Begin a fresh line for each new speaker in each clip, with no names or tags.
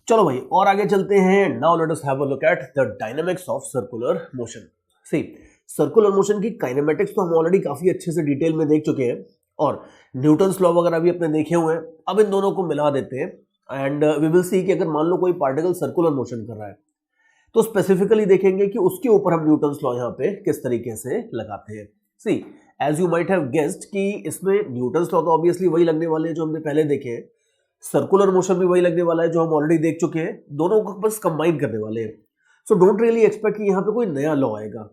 चलो भाई और आगे चलते हैं। Now let us have a look at the dynamics of circular motion. See, circular motion की काइनेमेटिक्स तो हम ऑलरेडी काफी अच्छे से डिटेल में देख चुके हैं और न्यूटन्स लॉ वगैरह भी अपने देखे हुए हैं। अब इन दोनों को मिला देते हैं एंड वी विल सी कि अगर मान लो कोई पार्टिकल सर्कुलर मोशन कर रहा है तो स्पेसिफिकली देखेंगे कि उसके ऊपर हम न्यूटन्स लॉ यहाँ पे किस तरीके से लगाते हैं। See, as you might have guessed कि इसमें न्यूटन्स लॉ तो ऑब्वियसली वही लगने वाले हैं जो हमने पहले देखे हैं, सर्कुलर मोशन भी वही लगने वाला है जो हम ऑलरेडी देख चुके हैं, दोनों को बस कंबाइन करने वाले हैं। सो डोंट रियली एक्सपेक्ट कि यहाँ पे कोई नया लॉ आएगा।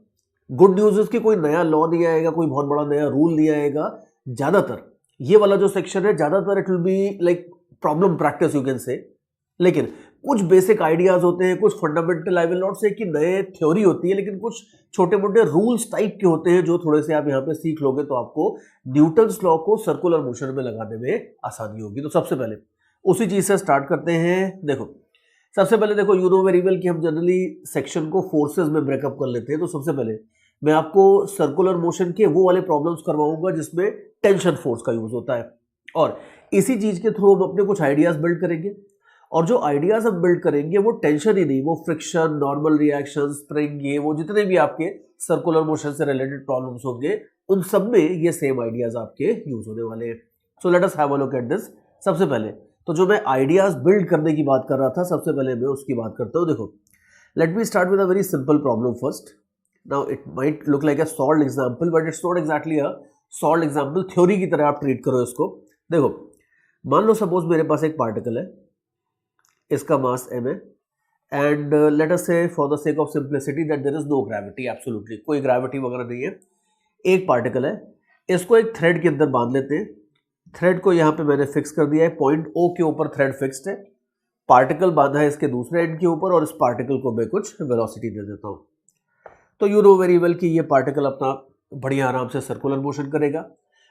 गुड न्यूज इज कि कोई नया लॉ नहीं आएगा, कोई बहुत बड़ा नया रूल नहीं आएगा। ज्यादातर ये वाला जो सेक्शन है ज्यादातर it will be like problem practice you can से, लेकिन कुछ बेसिक आइडियाज होते हैं, कुछ फंडामेंटल, आई विल नॉट से कि नए थ्योरी होती है, लेकिन कुछ छोटे मोटे रूल्स टाइप के होते हैं जो थोड़े से आप यहाँ पे सीख लोगे तो आपको न्यूटन्स लॉ को सर्कुलर मोशन में लगाने में आसानी होगी। तो सबसे पहले उसी चीज से स्टार्ट करते हैं। देखो सबसे पहले देखो, यू नो वेरी वेल कि हम जनरली सेक्शन को फोर्सेस में ब्रेकअप कर लेते हैं। तो सबसे पहले मैं आपको सर्कुलर मोशन के वो वाले प्रॉब्लम्स करवाऊंगा जिसमें टेंशन फोर्स का यूज होता है, और इसी चीज के थ्रू हम अपने कुछ आइडियाज बिल्ड करेंगे। और जो आइडियाज हम बिल्ड करेंगे वो टेंशन ही नहीं, वो फ्रिक्शन, नॉर्मल रिएक्शन, स्प्रिंग, ये वो जितने भी आपके सर्कुलर मोशन से रिलेटेड प्रॉब्लम्स होंगे उन सब में ये सेम आइडियाज आपके यूज होने वाले हैं। So let us have a look at this. सबसे पहले तो जो मैं आइडियाज बिल्ड करने की बात कर रहा था, सबसे पहले मैं उसकी बात करता हूँ। देखो let me start with a very simple problem first. Now it might look like a solved example but it's not exactly a solved example, theory की तरह आप ट्रीट करो इसको। देखो मान लो सपोज मेरे पास एक पार्टिकल है, इसका मास m है and let us say for the sake of simplicity that there is no gravity, absolutely कोई ग्रेविटी वगैरह नहीं है। एक पार्टिकल है, इसको एक थ्रेड के अंदर बांध लेते हैं। थ्रेड को यहाँ पे मैंने फिक्स कर दिया है, पॉइंट O के ऊपर थ्रेड फिक्स्ड है, पार्टिकल बांधा है इसके दूसरे एंड के ऊपर और इस पार्टिकल को मैं कुछ वेलोसिटी दे देता हूँ। तो यू नो वेरी वेल कि ये पार्टिकल अपना बढ़िया आराम से सर्कुलर मोशन करेगा।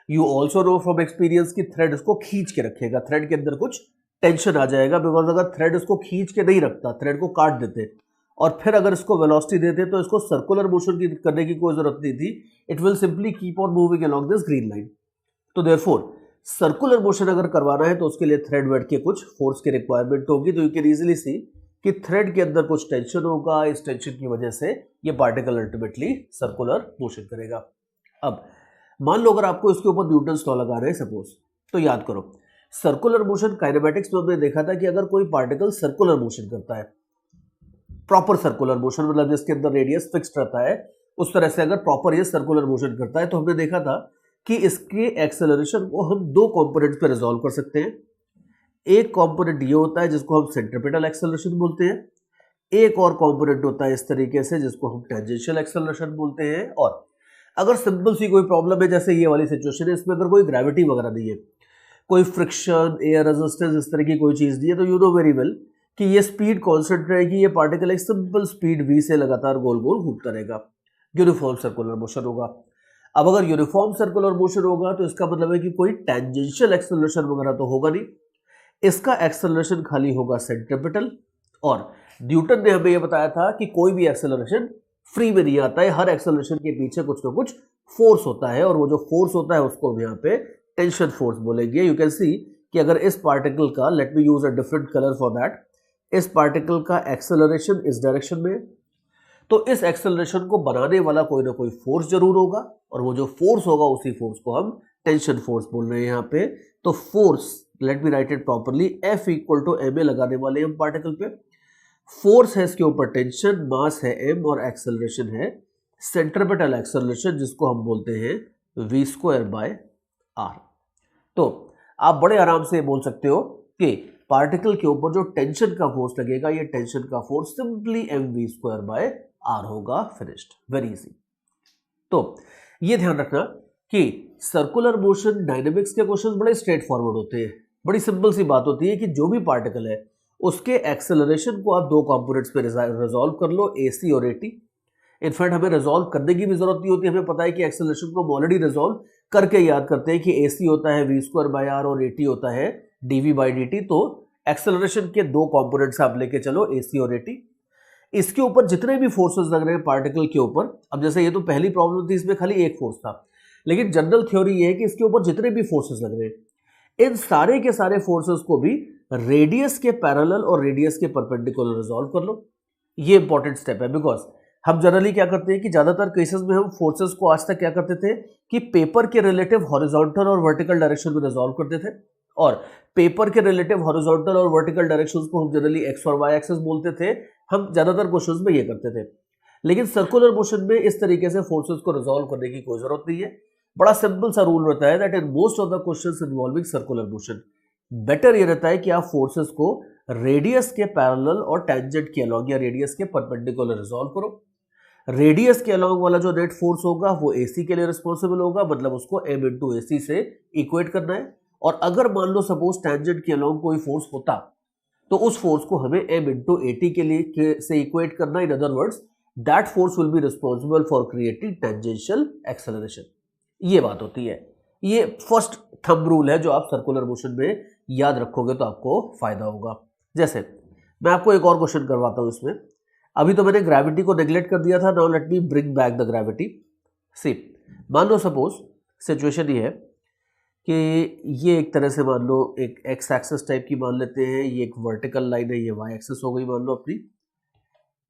You also know from experience कि थ्रेड इसको खींच के रखेगा, थ्रेड के अंदर कुछ टेंशन आ जाएगा, बिकॉज अगर थ्रेड इसको खींच के नहीं रखता, थ्रेड को काट देते और फिर अगर इसको वेलोसिटी देते तो इसको सर्कुलर मोशन की करने की कोई जरूरत नहीं थी, it will simply keep on moving along this green line. तो देयरफॉर सर्कुलर मोशन अगर करवाना है तो उसके लिए थ्रेड वेट के कुछ फोर्स की रिक्वायरमेंट होगी। तो यू कैन इजीली सी कि थ्रेड के अंदर कुछ टेंशन होगा, इस टेंशन की वजह से ये पार्टिकल अल्टीमेटली सर्कुलर मोशन करेगा। अब मान लो अगर आपको इसके ऊपर न्यूटन्स लॉ लगाना है सपोज, तो याद करो सर्कुलर मोशन काइनेमेटिक्स में हमने देखा था कि अगर कोई पार्टिकल सर्कुलर मोशन करता है, प्रॉपर सर्कुलर मोशन मतलब जिसके अंदर रेडियस फिक्स्ड रहता है, उस तरह से अगर प्रॉपर ये सर्कुलर मोशन करता है तो हमने देखा था कि इसके एक्सेलरेशन को हम दो कंपोनेंट्स पे रिजॉल्व कर सकते हैं। एक कंपोनेंट ये होता है जिसको हम सेंट्रीपिटल एक्सेलरेशन बोलते हैं, एक और कंपोनेंट होता है इस तरीके से जिसको हम टेंजेंशियल एक्सेलरेशन बोलते हैं। और अगर सिंपल सी कोई प्रॉब्लम है जैसे ये वाली सिचुएशन है, इसमें अगर कोई ग्रेविटी वगैरह नहीं है, कोई फ्रिक्शन, एयर रेजिस्टेंस, इस तरह की कोई चीज नहीं है, तो यू नो वेरी वेल कि ये स्पीड कांस्टेंट रहेगी, ये पार्टिकल एक सिंपल स्पीड v से लगातार गोल गोल घूमता रहेगा, यूनिफॉर्म सर्कुलर मोशन होगा। अब अगर यूनिफॉर्म सर्कुलर मोशन होगा तो इसका मतलब है कि कोई टेंजेंशियल एक्सेलरेशन वगैरह तो होगा नहीं, इसका एक्सेलरेशन खाली होगा सेंट्रीपिटल। और न्यूटन ने हमें यह बताया था कि कोई भी एक्सेलरेशन फ्री में नहीं आता है, हर एक्सेलरेशन के पीछे कुछ ना कुछ फोर्स होता है और वो जो फोर्स होता है उसको हम यहाँ पे टेंशन फोर्स बोलेंगे। यू कैन सी कि अगर इस पार्टिकल का, let me use a different colour for that, इस पार्टिकल का एक्सेलरेशन इस डायरेक्शन में, तो इस एक्सेलरेशन को बनाने वाला कोई ना कोई फोर्स जरूर होगा और वो जो फोर्स होगा उसी फोर्स को हम टेंशन फोर्स बोल रहे हैं यहाँ पे। तो force, let me write it properly, F equal to ma लगाने वाले हम पार्टिकल पे। फोर्स है इसके ऊपर टेंशन, मास है m और एक्सेलरेशन है सेंट्रीपिटल एक्सेलरेशन जिसको हम बोलते हैं v²/r। तो आप बड़े आराम से बोल सकते हो कि पार्टिकल के ऊपर जो टेंशन का फोर्स लगेगा, ये टेंशन का फोर्स सिंपली mv²/r होगा। Finished, very easy. तो ये ध्यान रखना कि सर्कुलर मोशन डायनेमिक्स के क्वेश्चंस बड़े स्ट्रेट फॉरवर्ड होते हैं, बड़ी सिंपल सी बात होती है कि जो भी पार्टिकल है उसके एक्सेलरेशन को आप दो कंपोनेंट्स पे रिजॉल्व कर लो, AC और AT। इनफैक्ट हमें रिजॉल्व करने की भी जरूरत नहीं होती, हमें पता है कि एक्सेलरेशन को हम ऑलरेडी रिजॉल्व करके याद करते हैं कि AC होता है v²/r और AT होता है dv/dt। तो एक्सेलरेशन के दो कंपोनेंट्स आप लेके चलो, AC और AT। इसके ऊपर जितने भी फोर्सेस लग रहे हैं पार्टिकल के ऊपर, अब जैसे ये तो पहली प्रॉब्लम थी, इसमें खाली एक फोर्स था, लेकिन जनरल थ्योरी ये है कि इसके ऊपर जितने भी फोर्सेस लग रहे हैं इन सारे के सारे फोर्सेस को भी रेडियस के पैरेलल और रेडियस के परपेंडिकुलर रिजॉल्व कर लो। ये इंपॉर्टेंट स्टेप है, बिकॉज हम जनरली क्या करते हैं कि ज्यादातर केसेस में हम फोर्सेस को आज तक क्या करते थे कि पेपर के रिलेटिव हॉरिजॉन्टल और वर्टिकल डायरेक्शन में रिजॉल्व करते थे, और पेपर के रिलेटिव हॉरिजॉन्टल और वर्टिकल डायरेक्शंस को हम जनरली एक्स और वाई एक्सिस बोलते थे। हम ज्यादातर क्वेश्चंस में ये करते थे, लेकिन सर्कुलर मोशन में इस तरीके से फोर्सेस को रिजॉल्व करने की कोई जरूरत नहीं है। बड़ा सिंपल सा रूल रहता है that in most of the questions involving circular motion better ये रहता है कि आप फोर्सेस को रेडियस के पैरेलल और टेंजेंट के अलॉन्ग या रेडियस के परपेंडिकुलर रिजॉल्व करो। रेडियस के अलॉन्ग वाला जो नेट फोर्स होगा वो AC के लिए रिस्पॉन्सिबल होगा, मतलब उसको M इंटू AC से इक्वेट करना है। और अगर मान लो सपोज टेंजेंट के अलॉन्ग कोई फोर्स होता तो उस फोर्स को हमें M इंटू AT के लिए से इक्वेट करना। इन other words that force will be responsible for creating tangential acceleration. ये बात होती है, ये फर्स्ट थंब रूल है जो आप सर्कुलर मोशन में याद रखोगे तो आपको फायदा होगा। जैसे मैं आपको एक और क्वेश्चन करवाता हूं इसमें। अभी तो मैंने ग्रेविटी को नेग्लेक्ट कर दिया था, now let me bring back the gravity. See, मान लो सपोज सिचुएशन ये है कि ये एक तरह से मान लो एक एक्स एक्सिस टाइप की मान लेते हैं, ये एक वर्टिकल लाइन है, ये वाई एक्सिस हो गई मान लो अपनी।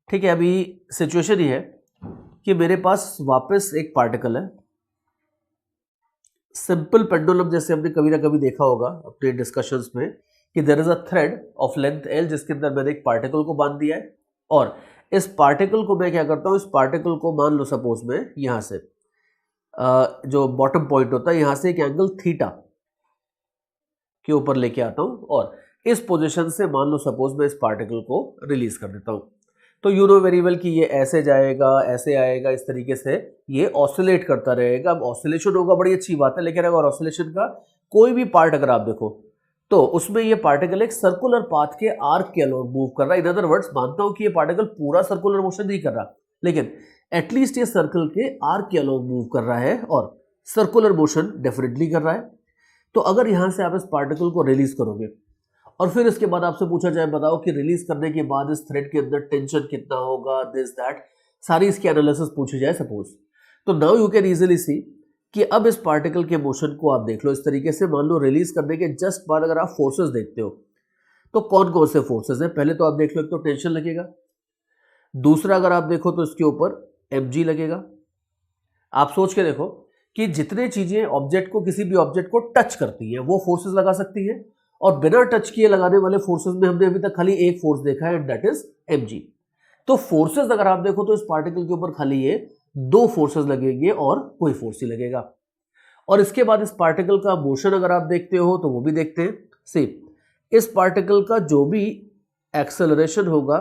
ठीक है, अभी सिचुएशन ये है कि मेरे पास वापस एक पार्टिकल है, सिंपल पेंडुलम जैसे हमने कभी ना कभी देखा होगा अपने डिस्कशंस में कि there is a thread of length L जिसके अंदर मैंने एक पार्टिकल को बांध दिया है, और इस पार्टिकल को मैं क्या करता हूं, इस पार्टिकल को मान लो सपोज मैं यहां से जो बॉटम पॉइंट होता है यहां से एक एंगल थीटा के ऊपर लेके आता हूं, और इस पोजीशन से मान लो सपोज मैं इस पार्टिकल को रिलीज कर देता हूं। तो यू नो वेरी वेल कि ये ऐसे जाएगा, ऐसे आएगा, इस तरीके से ये ऑसिलेट करता रहेगा। अब ऑसिलेशन होगा, बड़ी अच्छी बात है, लेकिन अगर ऑसिलेशन का कोई भी पार्ट अगर आप देखो तो उसमें ये पार्टिकल एक सर्कुलर पाथ के आर्क के अलॉन्ग मूव कर रहा है। इन अदर वर्ड्स मानता हूं कि ये पार्टिकल पूरा सर्कुलर मोशन नहीं कर रहा, लेकिन एटलीस्ट ये सर्कल के आर्क के अलॉन्ग मूव कर रहा है और सर्कुलर मोशन डेफिनेटली कर रहा है। तो अगर यहां से आप इस पार्टिकल को रिलीज करोगे और फिर इसके बाद आपसे पूछा जाए बताओ कि रिलीज करने के बाद इस थ्रेड के अंदर टेंशन कितना होगा, दिस दैट, सारी इसकी एनालिसिस पूछी जाए सपोज, तो now you can easily see कि अब इस पार्टिकल के मोशन को आप देख लो इस तरीके से। मान लो रिलीज करने के जस्ट बाद अगर आप फोर्सेस देखते हो तो कौन कौन से फोर्सेस हैं, पहले तो आप देख लो, एक तो टेंशन लगेगा, दूसरा अगर आप देखो तो इसके ऊपर mg लगेगा। आप सोच के देखो कि जितने चीजें ऑब्जेक्ट को, किसी भी ऑब्जेक्ट को टच करती है वो फोर्सेस लगा सकती है, और बिना टच किए लगाने वाले फोर्सेस में हमने अभी तक खाली एक फोर्स देखा है, दैट इज mg। तो फोर्सेस अगर आप देखो तो इस पार्टिकल के ऊपर खाली ये दो फोर्सेस लगेंगे और कोई फोर्स ही लगेगा। और इसके बाद इस पार्टिकल का मोशन अगर आप देखते हो तो वो भी देखते हैं। सी, इस पार्टिकल का जो भी एक्सेलरेशन होगा,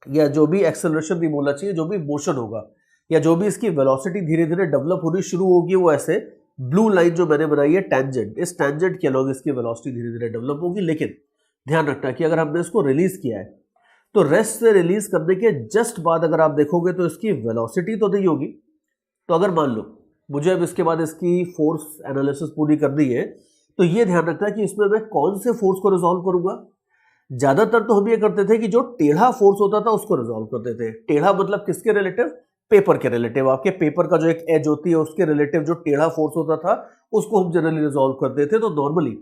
या जो भी एक्सेलरेशन नहीं बोलना चाहिए, जो भी मोशन होगा या जो भी इसकी वेलोसिटी धीरे धीरे डेवलप होनी शुरू होगी, वो ऐसे ब्लू लाइन जो मैंने बनाई है टेंजेंट, इस टेंजेंट के अलॉन्ग इसकी वेलोसिटी धीरे धीरे डेवलप होगी। लेकिन ध्यान रखना कि अगर हमने इसको रिलीज किया है तो रेस्ट से रिलीज करने के जस्ट बाद अगर आप देखोगे तो इसकी वेलोसिटी तो नहीं होगी। तो अगर मान लो मुझे अब इसके बाद इसकी फोर्स एनालिसिस पूरी करनी है तो ये ध्यान रखना कि इसमें मैं कौन से फोर्स को रिजॉल्व करूंगा। ज्यादातर तो हम ये करते थे कि जो टेढ़ा फोर्स होता था उसको रिजॉल्व करते थे। टेढ़ा मतलब किसके रिलेटिव, पेपर के रिलेटिव। आपके पेपर का जो एक एज होती है उसके रिलेटिव जो टेढ़ा फोर्स होता था उसको हम जनरली रिजॉल्व करते थे। तो नॉर्मली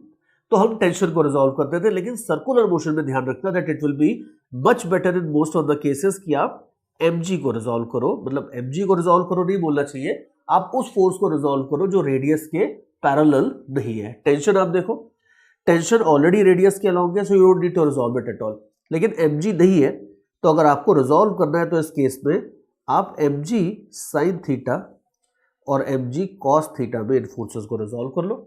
तो हम टेंशन को रिजॉल्व करते थे, लेकिन सर्कुलर मोशन में ध्यान रखना that it will be much better in most of the cases कि आप mg को रिजॉल्व करो। मतलब mg को रिजॉल्व करो नहीं बोलना चाहिए, आप उस फोर्स को रिजॉल्व करो जो रेडियस के पैरेलल नहीं है। टेंशन आप देखो, टेंशन ऑलरेडी रेडियस के अलॉन्ग है, so you don't need to resolve it at all. लेकिन mg नहीं है, तो अगर आपको रिजॉल्व करना है तो इस केस में आप mg sin थीटा और mg cos थीटा में इन फोर्सेस को रिजॉल्व कर लो।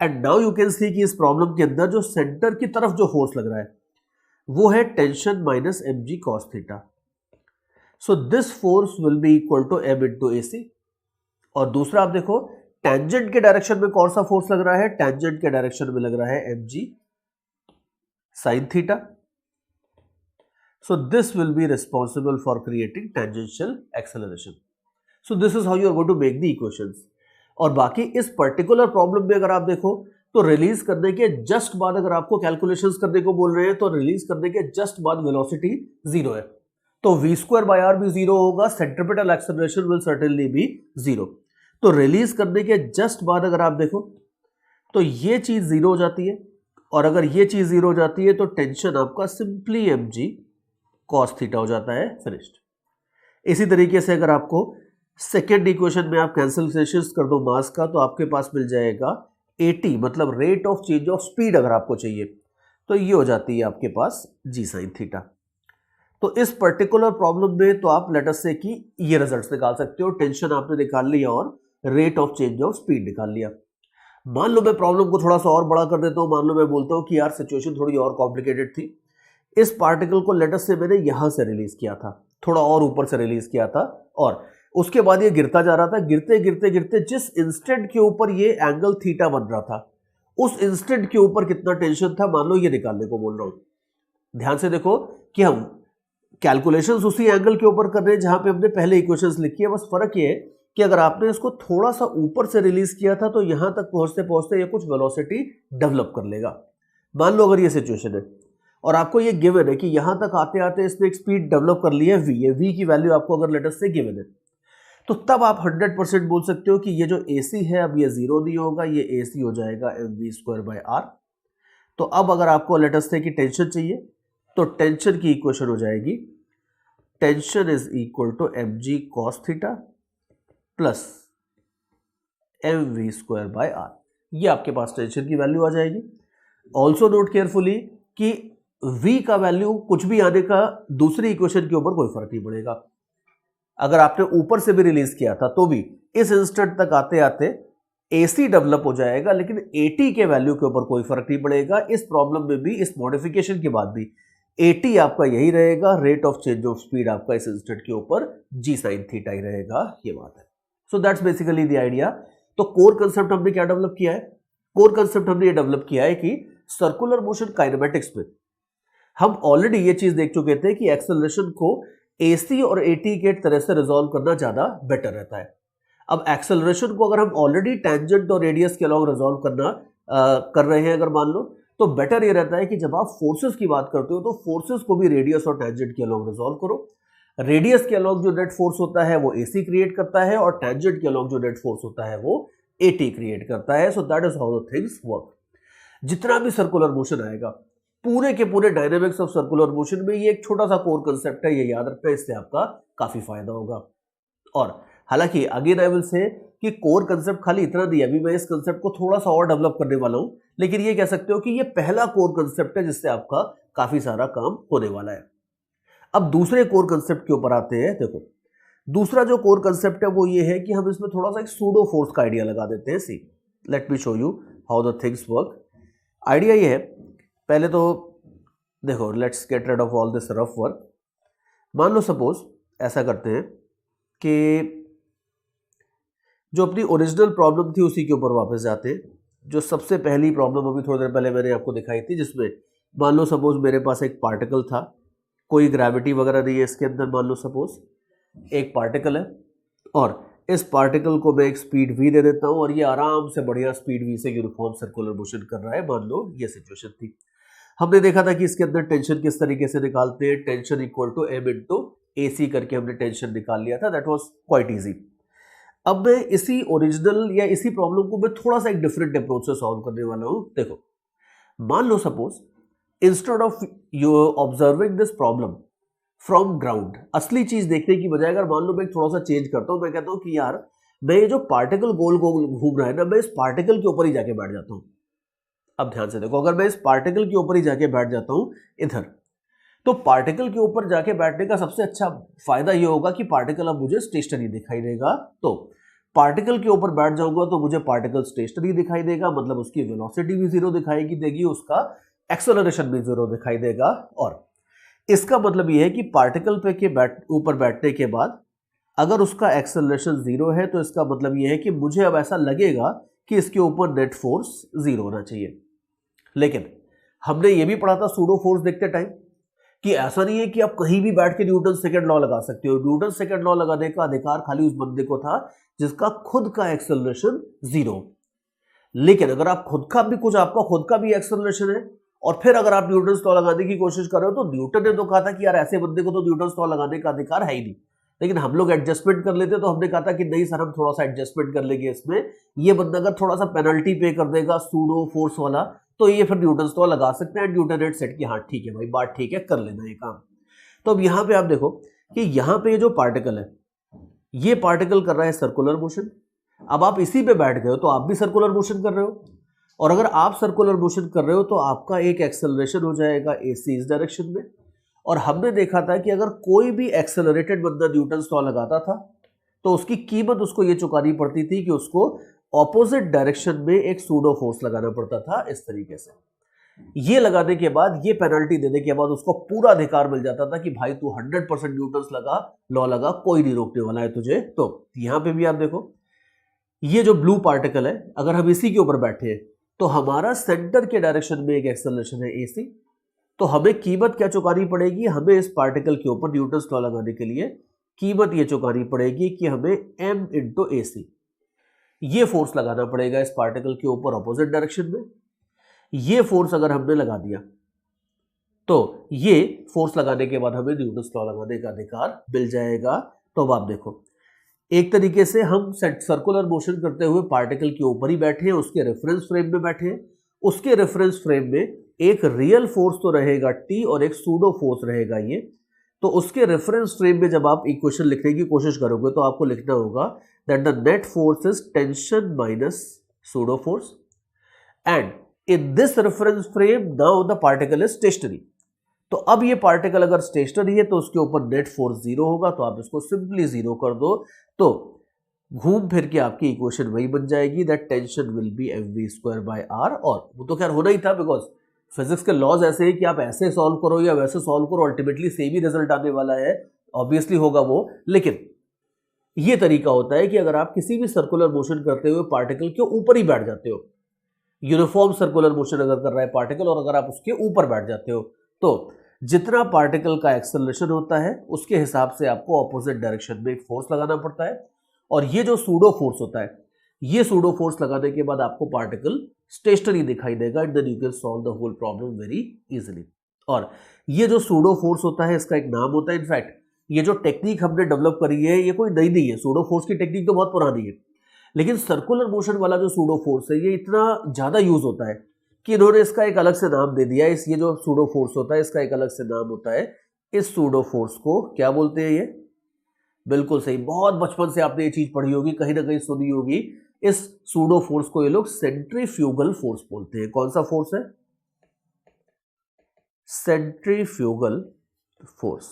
And now you can see कि इस प्रॉब्लम के अंदर जो सेंटर की तरफ जो फोर्स लग रहा है वो है tension minus mg cos theta. So this force will be equal to m into AC। और दूसरा आप देखो टेंजेंट के डायरेक्शन में कौन सा फोर्स लग रहा है, टेंजेंट के डायरेक्शन में लग रहा है mg sin theta. So this will be responsible for creating tangential acceleration. So this is how you are going to make the equations. और बाकी इस पर्टिकुलर प्रॉब्लम में अगर आप देखो तो रिलीज करने के जस्ट बाद अगर आपको कैलकुलेशंस करने को बोल रहे हैं तो रिलीज करने के जस्ट बाद वेलोसिटी जीरो है, तो v स्क्वायर बाय r भी जीरो होगा, centripetal acceleration will certainly B zero. तो रिलीज करने के जस्ट बाद अगर आप देखो तो ये चीज जीरो हो जाती है और अगर ये चीज 0 हो जाती है तो टेंशन आपका सिंपली mg cos थीटा हो जाता है, फिनिश्ड। इसी तरीके से अगर आपको सेकेंड इक्वेशन में आप कैंसिलेशन कर दो मास का, तो आपके पास मिल जाएगा AT, मतलब rate of change of speed अगर आपको चाहिए, तो ये हो जाती है आपके पास g sin थीटा। तो इस पर्टिकुलर प्रॉब्लम में तो आप लेट अस से कि ये रिजल्ट्स निकाल सकते हो, टेंशन आपने निकाल लिया और rate of change of speed निकाल लिया। मान लो मैं प्रॉब्लम को थोड़ा सा और बड़ा कर देता हूं, मान लो मैं बोलता हूं कि यार सिचुएशन थोड़ी और कॉम्प्लिकेटेड थी। इस पार्टिकल को लेट अस से मैंने यहां से रिलीज किया था, थोड़ा और ऊपर से रिलीज किया था, और उसके बाद ये गिरता जा रहा था। गिरते गिरते गिरते जिस इंस्टेंट के ऊपर ये एंगल थीटा बन रहा था, उस इंस्टेंट के ऊपर कितना टेंशन था, मान लो ये निकालने को बोल रहा हूं। ध्यान से देखो कि हम कैलकुलेशंस उसी एंगल के ऊपर कर रहे हैं जहां पे हमने पहले इक्वेशंस लिखी है। बस फर्क ये है कि अगर आपने इसको थोड़ा सा ऊपर से रिलीज किया था तो यहां तक पहुंचते पहुंचते ये कुछ वेलोसिटी डेवलप कर लेगा। मान लो अगर ये सिचुएशन है और आपको ये गिवन है कि यहां तक आते आते इसने एक स्पीड डेवलप कर ली है v, ये v की वैल्यू आपको अगर लेटर से गिवन है, तो तब आप 100% बोल सकते हो कि ये जो AC है अब ये 0 नहीं होगा, ये AC हो जाएगा mv²/r। तो अब अगर आपको लेटर से कि टेंशन चाहिए, तो टेंशन की इक्वेशन हो जाएगी tension is equal to mg cos theta plus mv²/r। ये आपके पास टेंशन की वैल्यू आ जाएगी। ऑल्सो नोट केयरफुली कि v का वैल्यू कुछ भी आने का दूसरी इक्वेशन के ऊपर कोई फर्क नहीं पड़ेगा। अगर आपने ऊपर से भी रिलीज किया था तो भी इस इंस्टेंट तक आते आते AC डेवलप हो जाएगा, लेकिन AT के वैल्यू के ऊपर कोई फर्क नहीं पड़ेगा। इस प्रॉब्लम में भी, इस मॉडिफिकेशन के बाद भी AT आपका यही रहेगा, rate of change of speed आपका इस इंस्टेंट के ऊपर g sin थीटा ही रहेगा। ये बात है। So that's basically the idea. तो कोर कंसेप्ट हमने क्या डेवलप किया है? कोर कंसेप्ट हमने ये डेवलप किया है कि सर्कुलर मोशन काइनेमेटिक्स में हम ऑलरेडी ये चीज देख चुके थे कि एक्सेलरेशन को AC और AT के तरह से रिजॉल्व करना ज्यादा बेटर रहता है। अब एक्सेलरेशन को अगर हम ऑलरेडी टेंजेंट और रेडियस के अलॉन्ग रिजॉल्व कर रहे हैं अगर मान लो, तो बेटर ये रहता है कि जब आप फोर्सेस की बात करते हो तो फोर्सेस को भी रेडियस और टेंजेंट के अलॉन्ग रिजॉल्व करो। रेडियस के अलॉन्ग जो नेट फोर्स होता है वो AC क्रिएट करता है, और टेंजेंट के अलॉन्ग जो नेट फोर्स होता है वो AT क्रिएट करता है। So that is how the things work. जितना भी सर्कुलर मोशन आएगा, पूरे के पूरे डायनेमिक्स ऑफ सर्कुलर मोशन में ये एक छोटा सा कोर कंसेप्ट है, ये याद रखना, इससे आपका काफी फायदा होगा। और हालांकि अगेन आई विल से कि कोर कंसेप्ट खाली इतना नहीं, अभी मैं इस कंसेप्ट को थोड़ा सा और डेवलप करने वाला हूं, लेकिन ये कह सकते हो कि ये पहला कोर कंसेप्ट है जिससे आपका काफी सारा काम होने वाला है। अब दूसरे कोर कंसेप्ट के ऊपर आते हैं। देखो, दूसरा जो कोर कंसेप्ट है वो ये है कि हम इसमें थोड़ा सा एक सूडो फोर्स का आइडिया लगा देते हैं। See, let me show you how the things work. Idea ये है, पहले तो देखो, let's get rid of all this rough work. मान लो सपोज ऐसा करते हैं कि जो अपनी ओरिजिनल प्रॉब्लम थी उसी के ऊपर वापस जाते हैं। जो सबसे पहली प्रॉब्लम अभी थोड़ी देर पहले मैंने आपको दिखाई थी, जिसमें मान लो सपोज मेरे पास एक पार्टिकल था, कोई ग्रेविटी वगैरह नहीं है इसके अंदर। मान लो सपोज एक पार्टिकल है और इस पार्टिकल को मैं एक स्पीड v दे देता हूं और ये आराम से बढ़िया स्पीड v से यूनिफॉर्म सर्कुलर मोशन कर रहा है। मान लो ये सिचुएशन थी। हमने देखा था कि इसके अंदर टेंशन किस तरीके से निकालते हैं, tension equal to m into AC करके हमने टेंशन निकाल लिया था। That was quite easy. अब मैं इसी ओरिजिनल या इसी प्रॉब्लम को मैं थोड़ा सा एक डिफरेंट अप्रोच से सॉल्व करने वाला हूं। देखो, मान लो suppose instead of you observing this problem from ground, असली चीज देखने की बजाय अगर मान लो मैं थोड़ा सा चेंज करता हूं, मैं कहता हूं कि यार मैं ये जो पार्टिकल गोल गोल घूम रहा है ना, मैं इस पार्टिकल के ऊपर ही जाके बैठ जाता हूं। अब ध्यान से देखो, अगर मैं इस पार्टिकल के ऊपर ही जाके बैठ जाता हूं इधर, तो पार्टिकल के ऊपर जाके बैठने का सबसे अच्छा फायदा ये होगा कि पार्टिकल अब मुझे स्टेशनरी दिखाई देगा। तो पार्टिकल के ऊपर बैठ जाऊंगा तो मुझे पार्टिकल स्टेशनरी दिखाई देगा, मतलब उसकी वेलोसिटी भी जीरो दिखाई देगी, उसका एक्सेलरेशन भी जीरो दिखाई देगा। और इसका मतलब ये है कि पार्टिकल पे के ऊपर बैठने के बाद अगर उसका एक्सेलरेशन जीरो है तो इसका मतलब ये है कि मुझे अब ऐसा लगेगा कि इसके ऊपर नेट फोर्स जीरो होना चाहिए। लेकिन हमने ये भी पढ़ा था सूडो फोर्स देखते टाइम कि ऐसा नहीं है कि आप कहीं भी बैठ के न्यूटन सेकंड लॉ लगा सकते हो। न्यूटन सेकंड लॉ लगाने का अधिकार खाली उस बंदे को था जिसका खुद का एक्सेलरेशन जीरो। लेकिन अगर आप आपका खुद का भी एक्सेलरेशन है और फिर अगर आप न्यूटन लॉ लगाने की कोशिश कर रहे हो, तो न्यूटन ने तो कहा था कि यार ऐसे बंदे को तो न्यूटन लॉ लगाने का अधिकार है ही नहीं। लेकिन हम लोग एडजस्टमेंट कर लेते, तो हमने कहा था कि नहीं सर, हम थोड़ा सा एडजस्टमेंट कर लेंगे इसमें। ये बंदा अगर थोड़ा सा पेनल्टी पे कर देगा सूडो फोर्स वाला, तो ये फिर न्यूटन्स लॉ लगा सकते हैं, न्यूटन हैड सेड कि हाँ ठीक है भाई, बात ठीक है, कर लेना ये काम। तो अब यहाँ पे आप देखो कि यहाँ पे ये जो पार्टिकल है, ये पार्टिकल कर रहा है सर्कुलर मोशन। अब आप इसी पे बैठ गए हो तो आप भी सर्कुलर मोशन कर रहे हो, और अगर आप सर्कुलर मोशन कर रहे हो तो आपका एक एक्सेलरेशन हो जाएगा AC इस डायरेक्शन में। और हमने देखा था कि अगर कोई भी एक्सेलरेटेड बंदा न्यूटन्स लॉ लगाता था तो उसकी कीमत उसको ये चुकानी पड़ती थी कि उसको ऑपोजिट डायरेक्शन में एक सूडो फोर्स लगाना पड़ता था इस तरीके से। ये लगाने के बाद, ये पेनल्टी देने के बाद उसको पूरा अधिकार मिल जाता था कि भाई तू 100% न्यूटन्स लॉ लगा, कोई नहीं रोकने वाला है तुझे। तो यहां पे भी आप देखो, ये जो ब्लू पार्टिकल है, अगर हम इसी के ऊपर बैठे हैं तो हमारा सेंटर के डायरेक्शन में एक एक्सेलरेशन है AC, तो हमें कीमत क्या चुकानी पड़ेगी, हमें इस पार्टिकल के ऊपर न्यूटन्स लॉ लगाने के लिए कीमत ये चुकानी पड़ेगी कि हमें M × AC ये फोर्स लगाना पड़ेगा इस पार्टिकल के ऊपर ऑपोजिट डायरेक्शन में। ये फोर्स अगर हमने लगा दिया तो ये फोर्स लगाने के बाद हमें न्यूटन्स लॉ लगाने का अधिकार मिल जाएगा। तो अब आप देखो, एक तरीके से हम सर्कुलर मोशन करते हुए पार्टिकल के ऊपर ही बैठे हैं, उसके रेफरेंस फ्रेम में बैठे हैं। उसके रेफरेंस फ्रेम में एक रियल फोर्स तो रहेगा T और एक सूडो फोर्स रहेगा ये। तो उसके रेफरेंस फ्रेम में जब आप इक्वेशन लिखने की कोशिश करोगे तो आपको लिखना होगा that the net force is tension minus pseudo force, and in this reference frame now the particle is stationary. तो अब ये पार्टिकल अगर स्टेशनरी है तो उसके ऊपर नेट फोर्स 0 होगा, तो आप इसको सिंपली 0 कर दो तो घूम फिर के आपकी इक्वेशन वही बन जाएगी that tension will be mv²/r। और वो तो खैर होना ही था, बिकॉज फिजिक्स के लॉज ऐसे हैं कि आप ऐसे सॉल्व करो या वैसे सॉल्व करो, अल्टीमेटली सेम ही रिजल्ट आने वाला है, ऑब्वियसली होगा वो। लेकिन ये तरीका होता है कि अगर आप किसी भी सर्कुलर मोशन करते हुए पार्टिकल के ऊपर ही बैठ जाते हो, यूनिफॉर्म सर्कुलर मोशन अगर कर रहा है पार्टिकल और अगर आप उसके ऊपर बैठ जाते हो, तो जितना पार्टिकल का एक्सेलरेशन होता है उसके हिसाब से आपको ऑपोजिट डायरेक्शन में एक फोर्स लगाना पड़ता है। और ये जो सूडो फोर्स होता है, ये सूडो फोर्स लगाने के बाद आपको पार्टिकल स्टेशनरी दिखाई देगा, and then you can solve the whole problem very easily. और ये जो सूडो फोर्स होता है इसका एक नाम होता है, इनफैक्ट ये जो टेक्निक हमने डेवलप करी है ये कोई नई नहीं है, सूडो फोर्स की टेक्निक तो बहुत पुरानी है, लेकिन सर्कुलर मोशन वाला जो सूडो फोर्स है ये इतना ज़्यादा यूज होता है कि इन्होंने इसका एक अलग से नाम दे दिया है। ये जो सूडो फोर्स होता है इसका एक अलग से नाम होता है। इस सूडो फोर्स को क्या बोलते हैं? ये बिल्कुल सही, बहुत बचपन से आपने ये चीज पढ़ी होगी, कहीं ना कहीं सुनी होगी। इस सूडो फोर्स को ये लोग सेंट्रीफ्यूगल फोर्स बोलते हैं। कौन सा फोर्स है? Centrifugal force.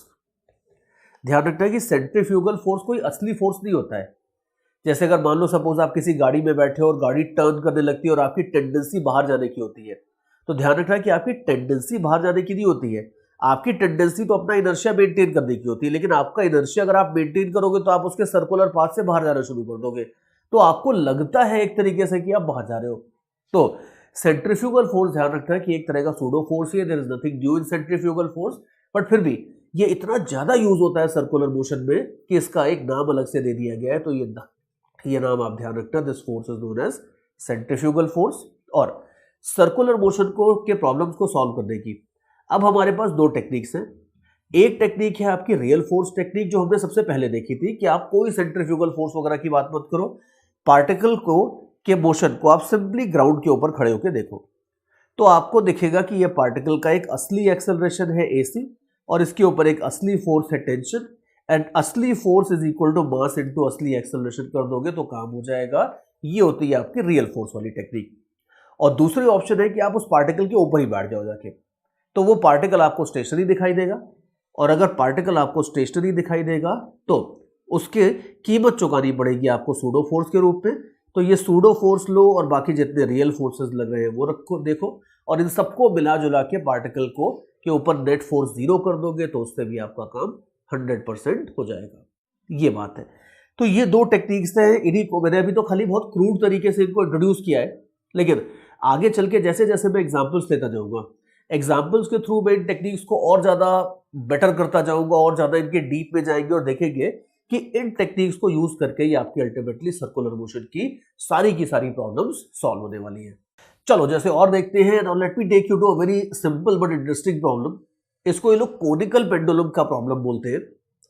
ध्यान रखना है कि सेंट्रीफ्यूगल फोर्स कोई असली फोर्स नहीं होता है। जैसे अगर मान लो सपोज आप किसी गाड़ी में बैठे हो और गाड़ी टर्न करने लगती है और आपकी टेंडेंसी बाहर जाने की होती है, तो ध्यान रखना है कि आपकी टेंडेंसी बाहर जाने की नहीं होती है, आपकी टेंडेंसी तो अपना इनर्शिया मेंटेन करने की होती है। लेकिन आपका इनर्शिया अगर आप मेंटेन करोगे तो आप उसके सर्कुलर पाथ से बाहर जाना शुरू कर दोगे, तो आपको लगता है एक तरीके से कि आप बाहर जा रहे हो। तो सेंट्रीफ्यूगल फोर्स ध्यान रखना है कि एक तरह का सूडो फोर्स है, there is nothing new in centrifugal force, but फिर भी ये इतना ज्यादा यूज होता है सर्कुलर मोशन में कि इसका एक नाम अलग से दे दिया गया है। तो ये नाम आप ध्यान रखना, this force is known as centrifugal force. और सर्कुलर मोशन को के प्रॉब्लम्स को सॉल्व करने की अब हमारे पास दो टेक्निक्स हैं। एक टेक्निक है आपकी रियल फोर्स टेक्निक, जो हमने सबसे पहले देखी थी कि आप कोई सेंट्रीफ्यूगल फोर्स वगैरह की बात मत करो, पार्टिकल को के मोशन को आप सिंपली ग्राउंड के ऊपर खड़े होकर देखो, तो आपको दिखेगा कि यह पार्टिकल का एक असली एक्सेलरेशन है AC, और इसके ऊपर एक असली फोर्स है टेंशन, एंड असली force is equal to mass into असली एक्सेलरेशन कर दोगे तो काम हो जाएगा। ये होती है आपकी रियल फोर्स वाली टेक्निक। और दूसरी ऑप्शन है कि आप उस पार्टिकल के ऊपर ही बैठ जाओ जाके, तो वो पार्टिकल आपको स्टेशनरी दिखाई देगा, और अगर पार्टिकल आपको स्टेशनरी दिखाई देगा तो उसके कीमत चुकानी पड़ेगी आपको सूडो फोर्स के रूप में। तो ये सूडो फोर्स लो और बाकी जितने रियल फोर्सेस लग रहे हैं वो रखो, देखो, और इन सबको मिला जुला के पार्टिकल को के ऊपर नेट फोर्स 0 कर दोगे तो उससे भी आपका काम 100% हो जाएगा। ये बात है। तो ये दो टेक्निक्स हैं, इन्हीं को मैंने अभी तो खाली बहुत क्रूड तरीके से इनको इंट्रोड्यूस किया है, लेकिन आगे चल के जैसे जैसे मैं एग्जांपल्स लेता जाऊंगा, एग्जांपल्स के थ्रू मैं इन टेक्निक्स को और ज्यादा बेटर करता जाऊंगा और ज्यादा इनके डीप में जाएंगे और देखेंगे कि इन टेक्निक्स को यूज करके ही आपकी अल्टीमेटली सर्कुलर मोशन की सारी प्रॉब्लम्स सॉल्व होने वाली है। चलो जैसे और देखते हैं। Now let me take you to a very simple but interesting problem. इसको ये लोग कोनिकल पेंडुलम का प्रॉब्लम बोलते हैं।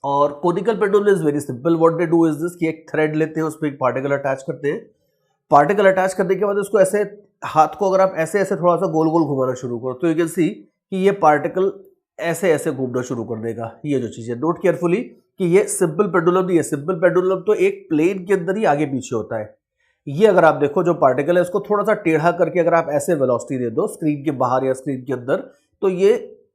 और conical pendulum is very simple. What they do is this कि एक थ्रेड लेते हैं, उसमें एक पार्टिकल अटैच करते हैं, पार्टिकल अटैच करने के बाद उसको ऐसे हाथ को अगर आप ऐसे ऐसे थोड़ा सा गोल गोल घुमाना शुरू करो तो यू कैन सी कि ये पार्टिकल ऐसे ऐसे घूमना शुरू कर देगा। ये जो चीज़ है नोट केयरफुली कि ये सिंपल पेंडुलम नहीं है। सिंपल पेंडुलम तो एक प्लेन के अंदर ही आगे पीछे होता है। ये अगर आप देखो जो पार्टिकल है उसको थोड़ा सा टेढ़ा करके अगर आप ऐसे वेलोसिटी दे दो स्क्रीन के बाहर या स्क्रीन के अंदर तो ये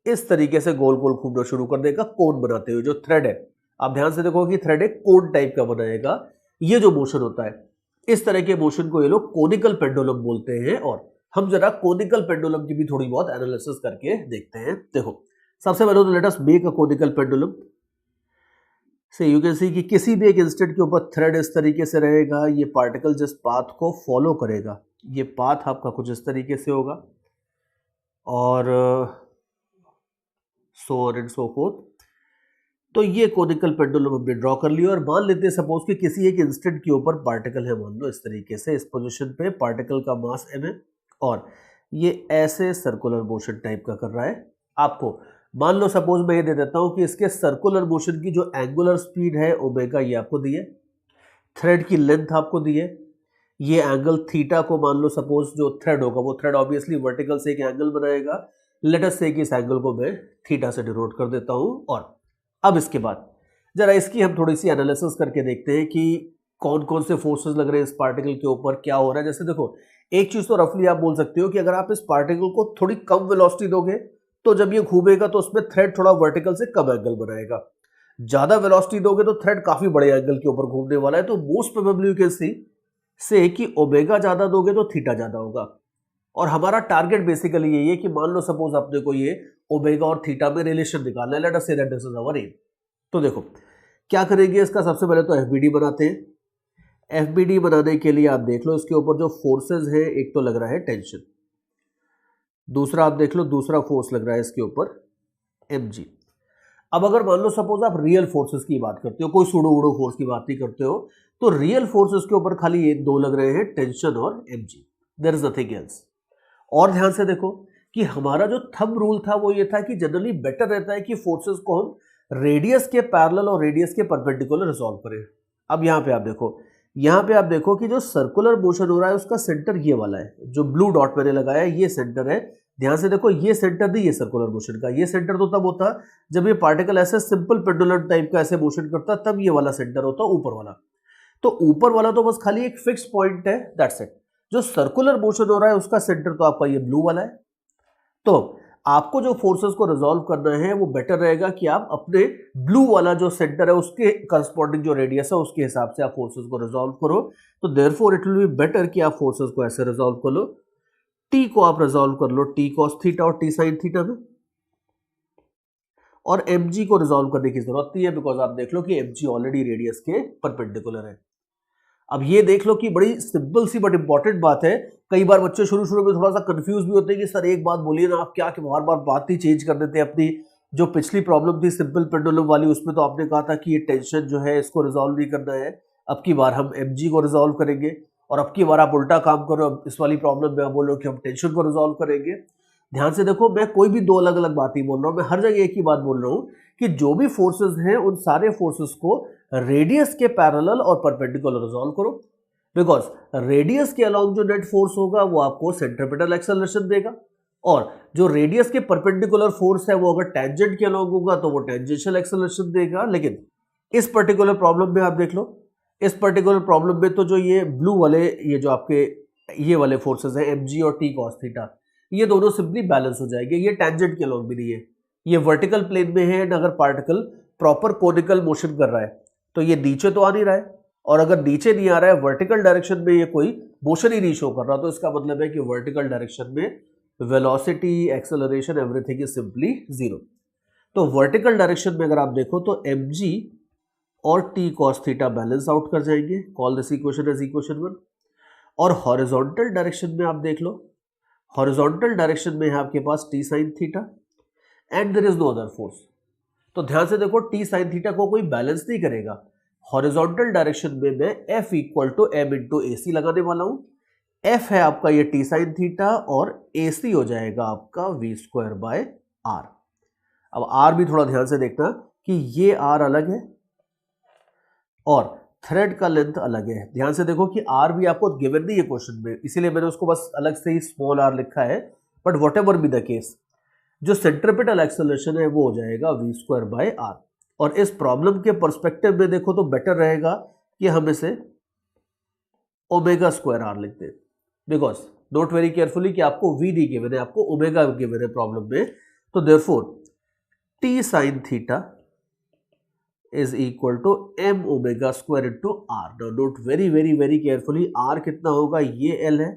इस तरीके से गोल गोल घूमना शुरू कर देगा कोन बनाते हुए। जो थ्रेड है आप ध्यान से देखो कि थ्रेड एक कोन टाइप का बनाएगा। ये जो मोशन होता है इस तरह के मोशन को ये लोग कोनिकल पेंडुलम बोलते हैं। और हम जरा कोनिकल पेंडुलम की भी थोड़ी बहुत एनालिसिस करके देखते हैं। देखो सबसे पहले तो let us make a conical pendulum. से यू कैन सी कि किसी भी एक इंस्टेंट के ऊपर थ्रेड इस तरीके से रहेगा। ये पार्टिकल जिस पाथ को फॉलो करेगा ये पाथ आपका कुछ इस तरीके से होगा और so on and so fourth. तो ये कोनिकल पेंडुलम हमने ड्रॉ कर लिया और मान लेते हैं सपोज कि किसी एक इंस्टेंट के ऊपर पार्टिकल है मान लो इस तरीके से इस पोजीशन पे पार्टिकल का मास m है और ये ऐसे सर्कुलर मोशन टाइप का कर रहा है। आपको मान लो सपोज मैं ये दे देता हूं कि इसके सर्कुलर मोशन की जो एंगुलर स्पीड है ओमेगा ये आपको दी है, थ्रेड की लेंथ आपको दी है, ये एंगल थीटा को मान लो सपोज जो थ्रेड होगा वो थ्रेड ऑब्वियसली वर्टिकल से एक एंगल बनाएगा। लेट अस से कि इस एंगल को मैं थीटा से डिनोट कर देता हूं। और अब इसके बाद जरा इसकी हम थोड़ी सी एनालिसिस करके देखते हैं कि कौन कौन से फोर्सेस लग रहे हैं इस पार्टिकल के ऊपर, क्या हो रहा है। जैसे देखो एक चीज तो रफली आप बोल सकते हो कि अगर आप इस पार्टिकल को थोड़ी कम वेलोसिटी दोगे तो जब ये घूमेगा तो उसमें थ्रेड थोड़ा वर्टिकल से कम एंगल बनाएगा। ज्यादा वेलोसिटी दोगे तो थ्रेड काफी बड़े एंगल के ऊपर घूमने वाला है। तो मोस्ट प्रोबेबली यू कैन सी से कि ओमेगा ज्यादा दोगे तो थीटा ज्यादा होगा। और हमारा टारगेट बेसिकली यही है कि मान लो सपोज अपने को ये ओमेगा और थीटा में रिलेशन निकालना है। Let us say that this is our aim. तो देखो क्या करेंगे इसका, सबसे पहले तो एफबीडी बनाते हैं। एफबीडी बनाने के लिए आप देख लो इसके ऊपर जो फोर्सेस है एक तो लग रहा है टेंशन, दूसरा आप देख लो दूसरा फोर्स लग रहा है इसके ऊपर mg। अब अगर मान लो सपोज आप रियल फोर्सेस की बात करते हो, कोई सूडो उड़ो फोर्स की बात नहीं करते हो, तो रियल फोर्सेस के ऊपर खाली ये दो लग रहे हैं टेंशन और mg, there is nothing else. और ध्यान से देखो कि हमारा जो थंब रूल था वो ये था कि जनरली बेटर रहता है कि फोर्सेस को हम रेडियस के पैरेलल और रेडियस के परपेंडिकुलर रिजॉल्व करें। अब यहाँ पे आप देखो कि जो सर्कुलर मोशन हो रहा है उसका सेंटर ये वाला है, जो ब्लू डॉट मैंने लगाया है ये सेंटर है। ध्यान से देखो ये सेंटर नहीं है सर्कुलर मोशन का, ये सेंटर तो तब होता जब ये पार्टिकल ऐसे सिंपल पेंडुलम टाइप का ऐसे मोशन करता तब ये वाला सेंटर होता ऊपर वाला। तो ऊपर वाला तो बस खाली एक फिक्स पॉइंट है, दैट्स इट। जो सर्कुलर मोशन हो रहा है उसका सेंटर तो आपका ये ब्लू वाला है। तो आपको जो फोर्सेस को रिजॉल्व करना है वो बेटर रहेगा कि आप अपने ब्लू वाला जो सेंटर है उसके करस्पॉन्डिंग जो रेडियस है उसके हिसाब से आप फोर्सेस को रिजॉल्व करो। तो therefore it will be better कि आप फोर्सेस को ऐसे रिजॉल्व कर लो। टी को आप रिजॉल्व कर लो टी कॉस थीटा और टी साइन थीटा में, और mg को रिजॉल्व करने की जरूरत नहीं है बिकॉज आप देख लो कि mg ऑलरेडी रेडियस के परपेंडिकुलर है। अब ये देख लो कि बड़ी सिंपल सी बट इंपॉर्टेंट बात है। कई बार बच्चे शुरू में थोड़ा सा कंफ्यूज भी होते हैं कि सर एक बात बोलिए ना आप, क्या कि बार बार बात ही चेंज कर देते हैं। अपनी जो पिछली प्रॉब्लम थी सिंपल पेंडुलम वाली उसमें तो आपने कहा था कि ये टेंशन जो है इसको रिजॉल्व नहीं करना है, अब की बार हम mg को रिजॉल्व करेंगे। और अब की बार आप उल्टा काम करो, इस वाली प्रॉब्लम में आप बोलो कि हम टेंशन को रिजॉल्व करेंगे। ध्यान से देखो मैं कोई भी दो अलग अलग बात नहीं बोल रहा हूं, मैं हर जगह एक ही बात बोल रहा हूं कि जो भी फोर्सेस हैं उन सारे फोर्सेस को रेडियस के पैरेलल और परपेंडिकुलर रिजॉल्व करो। बिकॉज रेडियस के अलॉन्ग जो नेट फोर्स होगा वो आपको सेंट्रीपिटल एक्सेलरेशन देगा, और जो रेडियस के परपेंडिकुलर फोर्स है वो अगर टेंजेंट के अलॉन्ग होगा तो वो टेंजेंशियल एक्सेलरेशन देगा। लेकिन इस पर्टिकुलर प्रॉब्लम में आप देख लो, इस पर्टिकुलर प्रॉब्लम में तो जो ये ब्लू वाले ये जो आपके ये वाले फोर्सेस है mg और t cos थीटा, ये दोनों सिंपली बैलेंस हो जाएंगे। ये टेंजेंट के अलॉन्ग भी नहीं है, ये वर्टिकल प्लेन में है। अगर पार्टिकल प्रॉपर कोनिकल मोशन कर रहा है तो ये नीचे तो आ नहीं रहा है, और अगर नीचे नहीं आ रहा है वर्टिकल डायरेक्शन में ये कोई मोशन ही नहीं शो कर रहा, तो इसका मतलब है कि वर्टिकल डायरेक्शन में velocity acceleration everything is simply zero. तो वर्टिकल डायरेक्शन में अगर आप देखो तो mg और t cos theta balance out कर जाएंगे, call this equation as equation 1। और हॉरिजॉन्टल डायरेक्शन में आप देख लो, हॉरिजॉन्टल डायरेक्शन में है आपके पास t sin theta and there is no other force. तो ध्यान से देखो t sin थीटा को कोई बैलेंस नहीं करेगा। हॉरिजॉन्टल डायरेक्शन में मैं F equal to m into AC लगाने वाला हूं। F है आपका ये t sin थीटा और AC हो जाएगा आपका v स्क्वायर बाय r। अब r भी थोड़ा ध्यान से देखना कि ये r अलग है और थ्रेड का लेंथ अलग है। ध्यान से देखो कि आर भी आपको गिवन नहीं है क्वेश्चन में, इसीलिए मैंने उसको बस अलग से ही स्मॉल आर लिखा है, but what ever be the case जो सेंट्रिपिटल एक्सेलरेशन है वो हो जाएगा v स्क्वायर बाय आर। और इस प्रॉब्लम के पर्सपेक्टिव में देखो तो बेटर रहेगा कि हम इसे ओमेगा स्क्वायर आर लिखते हैं, बिकॉज नोट वेरी केयरफुली कि आपको v नहीं गिवन है, आपको ओमेगा गिवन है प्रॉब्लम में। तो therefore t sine theta is equal to m omega square into r. Now note very very very carefully, r कितना होगा, ये l है,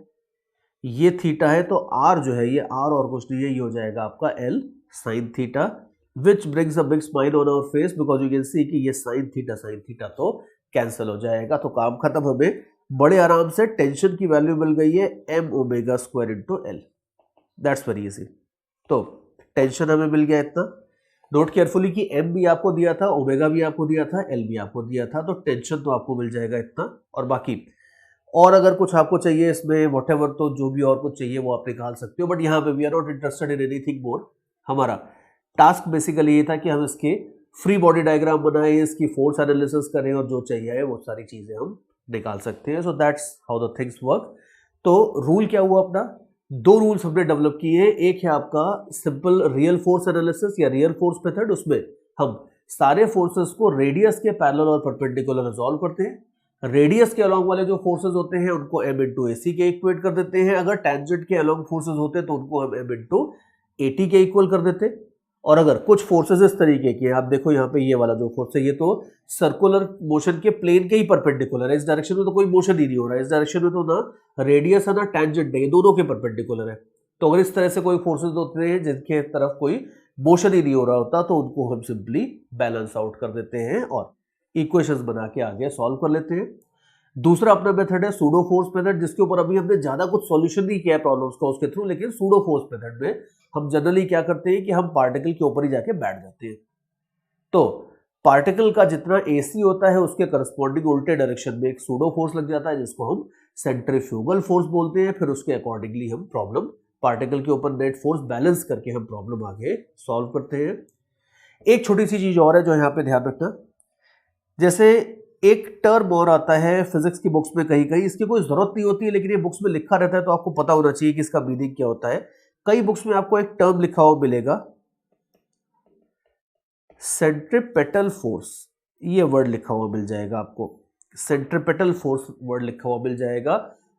ये थीटा है, तो r जो है ये r और कुछ नहीं है, ये हो जाएगा आपका l sine theta, which brings a big smile on our face because you can see कि ये साइन थीटा तो कैंसिल हो जाएगा। तो काम खत्म, हमें बड़े आराम से टेंशन की वैल्यू मिल गई है m omega square into L. That's very easy. तो टेंशन हमें मिल गया इतना। नोट केयरफुली कि m भी आपको दिया था, ओमेगा भी आपको दिया था, l भी आपको दिया था, तो टेंशन तो आपको मिल जाएगा इतना। और बाकी और अगर कुछ आपको चाहिए इसमें व्हाटएवर, तो जो भी और कुछ चाहिए वो आप निकाल सकते हो, बट यहाँ पे we are not interested in anything more. हमारा टास्क बेसिकली ये था कि हम इसके फ्री बॉडी डायग्राम बनाए, इसकी फोर्स एनालिसिस करें, और जो चाहिए वो सारी चीजें हम निकाल सकते हैं। So that's how the things work. तो रूल क्या हुआ अपना, दो रूल्स हमने डेवलप किए हैं। एक है आपका सिंपल रियल फोर्स एनालिसिस या रियल फोर्स मेथड, उसमें हम सारे फोर्सेस को रेडियस के पैरेलल और परपेंडिकुलर रिजॉल्व करते हैं। रेडियस के अलोंग वाले जो फोर्सेस होते हैं उनको m इंटू ए सी के इक्वेट कर देते हैं, अगर टेंजेंट के अलोंग फोर्सेस होते हैं तो उनको हम m इंटू ए टी के इक्वल कर देते। और अगर कुछ फोर्सेस इस तरीके के, आप देखो यहाँ पे ये वाला जो फोर्स है ये तो सर्कुलर मोशन के प्लेन के ही परपेंडिकुलर है, इस डायरेक्शन में तो कोई मोशन ही नहीं हो रहा है, इस डायरेक्शन में तो ना रेडियस है ना टेंजेंट है, ये दोनों के परपेंडिकुलर है। तो अगर इस तरह से कोई फोर्सेस होते हैं जिनके तरफ कोई मोशन ही नहीं हो रहा होता, तो उनको हम सिंपली बैलेंस आउट कर देते हैं और इक्वेशंस बना के आगे सॉल्व कर लेते हैं। दूसरा अपना मेथड है सूडो फोर्स मेथड, जिसके ऊपर अभी हमने ज्यादा कुछ सॉल्यूशन नहीं किया प्रॉब्लम्स का उसके थ्रू, लेकिन सूडो फोर्स मेथड में हम जनरली क्या करते हैं कि हम पार्टिकल के ऊपर ही जाके बैठ जाते हैं। तो पार्टिकल का जितना एसी होता है उसके करस्पॉन्डिंग उल्टे डायरेक्शन में एक सूडो फोर्स लग जाता है, जिसको हम सेंट्रीफ्यूगल फोर्स बोलते हैं। फिर उसके अकॉर्डिंगली हम प्रॉब्लम पार्टिकल के ऊपर नेट फोर्स बैलेंस करके हम प्रॉब्लम आगे सॉल्व करते हैं। एक छोटी सी चीज और है जो यहाँ पे ध्यान रखना, जैसे एक टर्म और आता है फिजिक्स की बुक्स में कहीं कहीं, इसकी कोई जरूरत नहीं होती है लेकिन ये बुक्स में लिखा रहता है तो आपको पता होना चाहिए कि इसका मीनिंग क्या होता है। कई बुक्स में आपको एक टर्म लिखा हुआ मिलेगा सेंट्रीपेटल फोर्स, ये वर्ड लिखा हुआ मिल जाएगा आपको, सेंट्रीपेटल फोर्स वर्ड लिखा हुआ मिल जाएगा।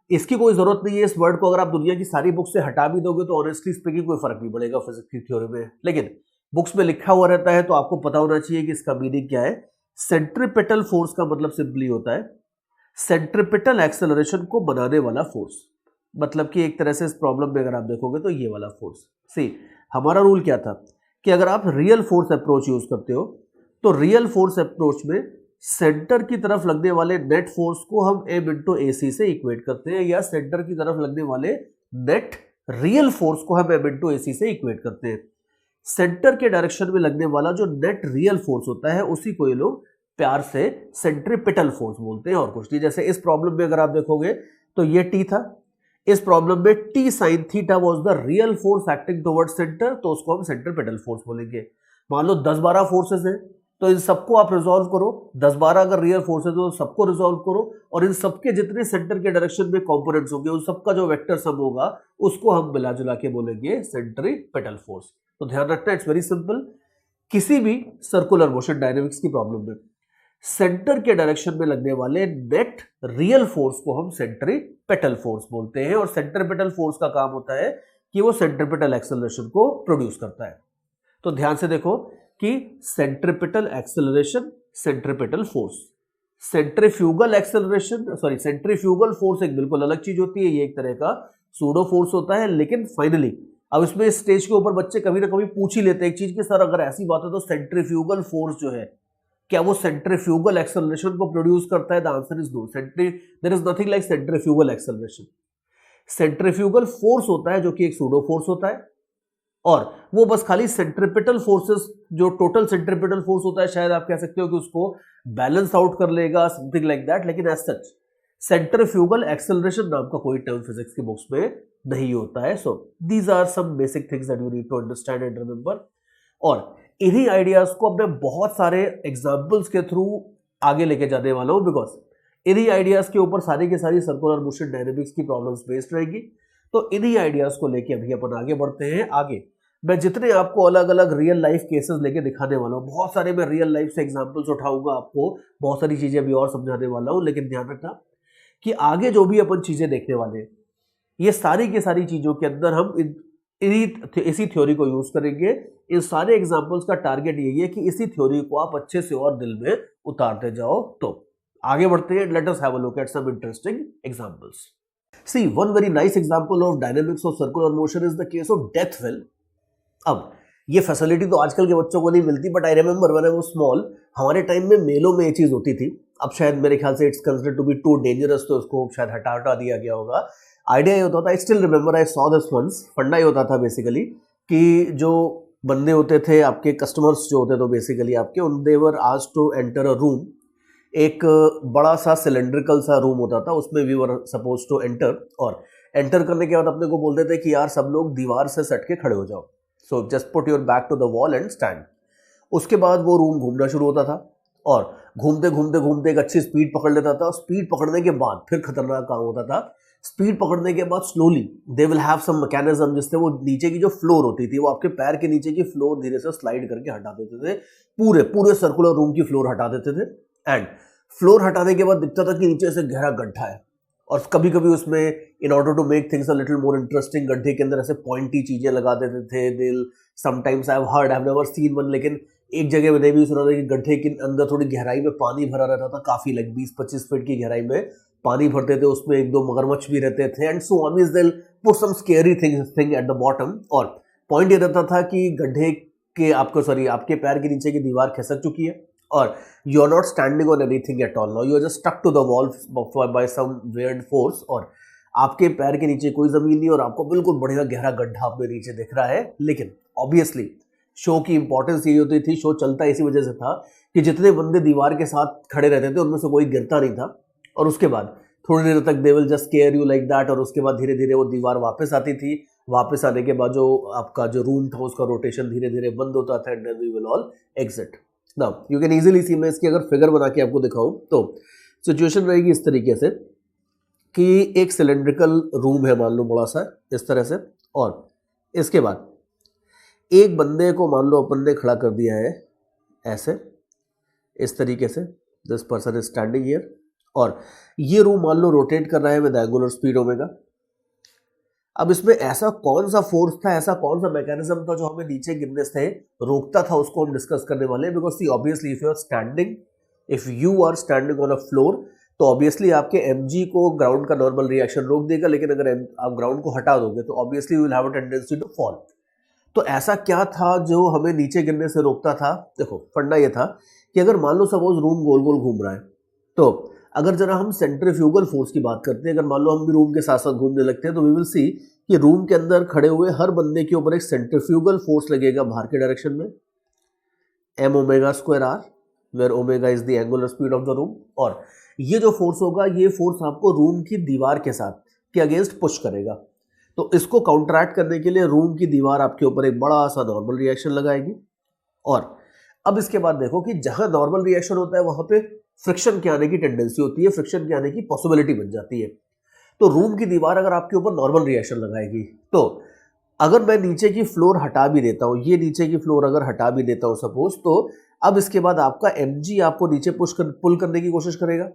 इसकी कोई जरूरत नहीं है, इस वर्ड को अगर आप दुनिया की सारी बुक से हटा भी दोगे तो ऑनेस्टली स्पीकिंग कोई फर्क नहीं पड़ेगा फिजिक्स की थ्योरी में, लेकिन बुक्स में लिखा हुआ रहता है तो आपको पता होना चाहिए कि इसका मीनिंग क्या है। सेंट्रीपेटल फोर्स का मतलब सिंपली होता है सेंट्रीपेटल एक्सेलरेशन को बनाने वाला फोर्स, मतलब कि एक तरह से इस प्रॉब्लम में अगर आप देखोगे तो ये वाला फोर्स। सी हमारा रूल क्या था कि अगर आप रियल फोर्स अप्रोच यूज करते हो तो रियल फोर्स अप्रोच में सेंटर की तरफ लगने वाले नेट फोर्स को हम m इंटू ए सी से इक्वेट करते हैं, या सेंटर की तरफ लगने वाले नेट रियल फोर्स को हम m इंटू ए सी से इक्वेट करते हैं। सेंटर के डायरेक्शन में लगने वाला जो नेट रियल फोर्स होता है उसी को ये लोग प्यार से सेंट्रीपिटल फोर्स बोलते हैं और कुछ नहीं। जैसे इस प्रॉब्लम में अगर आप देखोगे तो ये टी था, इस प्रॉब्लम में T sine theta was the real force acting towards centre, तो उसको हम सेंट्रीपिटल फोर्स बोलेंगे। मान लो 10-12 फोर्सेस हैं तो इन सबको आप रिजॉल्व करो, 10-12 अगर रियल फोर्सेस हो तो सबको रिजॉल्व करो, और इन सबके जितने सेंटर के डायरेक्शन में कंपोनेंट्स होंगे उन सबका जो वेक्टर सम होगा उसको हम मिला जुला के बोलेंगे सेंट्रीपिटल फोर्स। तो ध्यान रखना, इट्स वेरी सिंपल। किसी भी सर्कुलर मोशन डायनेमिक्स की प्रॉब्लम में सेंटर के डायरेक्शन में लगने वाले नेट रियल फोर्स को हम सेंट्रीपेटल फोर्स बोलते हैं, और सेंट्रीपेटल फोर्स का काम होता है कि वो सेंट्रीपेटल एक्सेलरेशन को प्रोड्यूस करता है। तो ध्यान से देखो कि centripetal acceleration, centripetal force, centrifugal acceleration, sorry centrifugal force एक बिल्कुल अलग चीज होती है, ये एक तरह का सूडो फोर्स होता है। लेकिन फाइनली अब इसमें इस स्टेज के ऊपर बच्चे कभी ना कभी पूछ ही लेते हैं एक चीज कि सर अगर ऐसी बात है तो सेंट्रीफ्यूगल फोर्स जो है क्या वो सेंट्रीफ्यूगल एक्सेलरेशन को प्रोड्यूस करता है? The answer is no, there is nothing like centrifugal acceleration. Centrifugal force होता है जो कि एक सूडो फोर्स होता है, और वो बस खाली सेंट्रीपिटल फोर्सेस, जो टोटल सेंट्रीपिटल फोर्स होता है, शायद आप कह सकते हो कि उसको बैलेंस आउट कर लेगा, समथिंग लाइक दैट। लेकिन एज सच सेंट्रीफ्यूगल एक्सेलरेशन नाम का कोई टर्म फिजिक्स की बुक्स में नहीं होता है। So these are some basic things that you need to understand and remember. और इन्हीं आइडियाज को अब मैं बहुत सारे एग्जाम्पल्स के थ्रू आगे लेके जाने वाला हूं, बिकॉज इन्हीं आइडियाज के ऊपर सारी की सारी सर्कुलर मोशन डायनेमिक्स की प्रॉब्लम्स बेस्ड रहेगी। तो इन्हीं आइडियाज को लेके अभी अपन आगे बढ़ते हैं। आगे मैं जितने आपको अलग अलग रियल लाइफ केसेस लेके दिखाने वाला हूँ, बहुत सारे मैं रियल लाइफ से एग्जांपल्स उठाऊंगा, आपको बहुत सारी चीजें अभी और समझाने वाला हूँ। लेकिन ध्यान रखना कि आगे जो भी अपन चीजें देखने वाले हैं, ये सारी की सारी चीजों के अंदर हम इसी थ्योरी को यूज करेंगे। इन सारे एग्जांपल्स का टारगेट यही है कि इसी थ्योरी को आप अच्छे से और दिल में उतारते जाओ। तो आगे बढ़ते हैं, let us have a look at some interesting examples. See one very nice example of dynamics of circular motion is the case of death well. अब ये फैसिलिटी तो आजकल के बच्चों को नहीं मिलती, but I remember when I was small, हमारे टाइम में मेलों में ये चीज होती थी। अब शायद मेरे ख्याल से it's considered to be too dangerous, तो उसको शायद हटा दिया गया होगा। आइडिया ये होता था, I still remember I saw this once. फंडा ये होता था बेसिकली कि जो बंदे होते थे आपके, कस्टमर्स जो होते थे बेसिकली आपके, उन they were asked to enter a room. एक बड़ा सा सिलेंड्रिकल सा रूम होता था, उसमें we were suppose to enter, और एंटर करने के बाद अपने को बोलते थे कि यार सब लोग दीवार से सट के खड़े हो जाओ, so just put your back to the wall and stand. उसके बाद वो रूम घूमना शुरू होता था, और घूमते घूमते घूमते एक अच्छी स्पीड पकड़ लेता था। स्पीड पकड़ने के बाद फिर खतरनाक काम होता था। स्पीड पकड़ने के बाद slowly they will have some mechanism, जिससे वो नीचे की जो फ्लोर होती थी, वो आपके पैर के नीचे की फ्लोर धीरे से स्लाइड करके हटा देते थे। पूरे सर्कुलर रूम की फ्लोर हटा देते थे। एंड फ्लोर हटाने के बाद दिखता था कि नीचे से गहरा गड्ढा है, और कभी कभी उसमें in order to make things a little more interesting, गड्ढे के अंदर ऐसे पॉइंटी चीजें लगा देते थे। दिल sometimes I have heard, I have never seen one, लेकिन एक जगह मैंने भी सुना था कि गड्ढे के अंदर थोड़ी गहराई में पानी भरा रहता था, काफी लाइक 20-25 फीट की गहराई में पानी भरते थे, उसमें एक दो मगरमच्छ भी रहते थे। And so always they put some scary thing at the bottom. और पॉइंट ये रहता था कि गड्ढे के आपके पैर के नीचे की दीवार खिसक चुकी है, और you are not standing on anything at all, now you are just stuck to the wall by some weird force, और आपके पैर के नीचे कोई जमीन नहीं, और आपको बिल्कुल बढ़िया गहरा गड्ढा अपने नीचे दिख रहा है। लेकिन ऑब्वियसली शो की इंपॉर्टेंस ये होती थी, शो चलता इसी वजह से था कि जितने बंदे दीवार के साथ खड़े रहते थे उनमें से कोई गिरता नहीं था, और उसके बाद थोड़ी देर तक they will just square you like that, और उसके बाद धीरे धीरे वो दीवार वापस आती थी। वापस आने के बाद जो आपका जो रूम था उसका रोटेशन धीरे धीरे बंद होता था, and then we will all exit. Now you can easily see, मैं इसकी अगर फिगर बना के आपको दिखाऊं तो सिचुएशन रहेगी इस तरीके से कि एक सिलेंड्रिकल रूम है, मान लो बड़ा सा इस तरह से, और इसके बाद एक बंदे को मान लो अपन ने खड़ा कर दिया है ऐसे, इस तरीके से, this person is standing here, और ये रूम मान लो रोटेट कर रहा है विद एंगुलर स्पीड ओमेगा। अब इसमें ऐसा कौन सा फोर्स था, ऐसा कौन सा मैकेनिज्म था जो हमें नीचे गिरने से रोकता था, उसको हम डिस्कस करने वाले हैं। Because see obviously if you are standing on a floor, तो ऑब्वियसली आपके mg को ग्राउंड का नॉर्मल रिएक्शन रोक देगा, लेकिन अगर आप ग्राउंड को हटा दोगे तो obviously you will have a tendency to fall. तो ऐसा क्या था जो हमें नीचे गिरने से रोकता था? देखो फंडा ये था कि अगर मान लो सपोज रूम गोल गोल घूम रहा है, तो अगर जरा हम सेंट्रीफ्यूगल फोर्स की बात करते हैं, अगर मान लो हम भी रूम के साथ साथ घूमने लगते हैं, तो वी विल सी कि रूम के अंदर खड़े हुए हर बंदे के ऊपर एक सेंट्रीफ्यूगल फोर्स लगेगा बाहर के डायरेक्शन में, m omega square r, where omega is the angular speed of the room. और ये जो फोर्स होगा, ये फोर्स आपको रूम की दीवार के साथ के अगेंस्ट पुश करेगा। तो इसको काउंटरैक्ट करने के लिए रूम की दीवार आपके ऊपर एक बड़ा सा नॉर्मल रिएक्शन लगाएगी। और अब इसके बाद देखो कि जहां नॉर्मल रिएक्शन होता है वहां पे फ्रिक्शन के आने की टेंडेंसी होती है, फ्रिक्शन के आने की पॉसिबिलिटी बन जाती है। तो रूम की दीवार अगर आपके ऊपर नॉर्मल रिएक्शन लगाएगी, तो अगर मैं नीचे की फ्लोर हटा भी देता हूं, ये नीचे की फ्लोर अगर हटा भी देता हूं सपोज, तो अब इसके बाद आपका mg आपको नीचे पुल करने की कोशिश करेगा।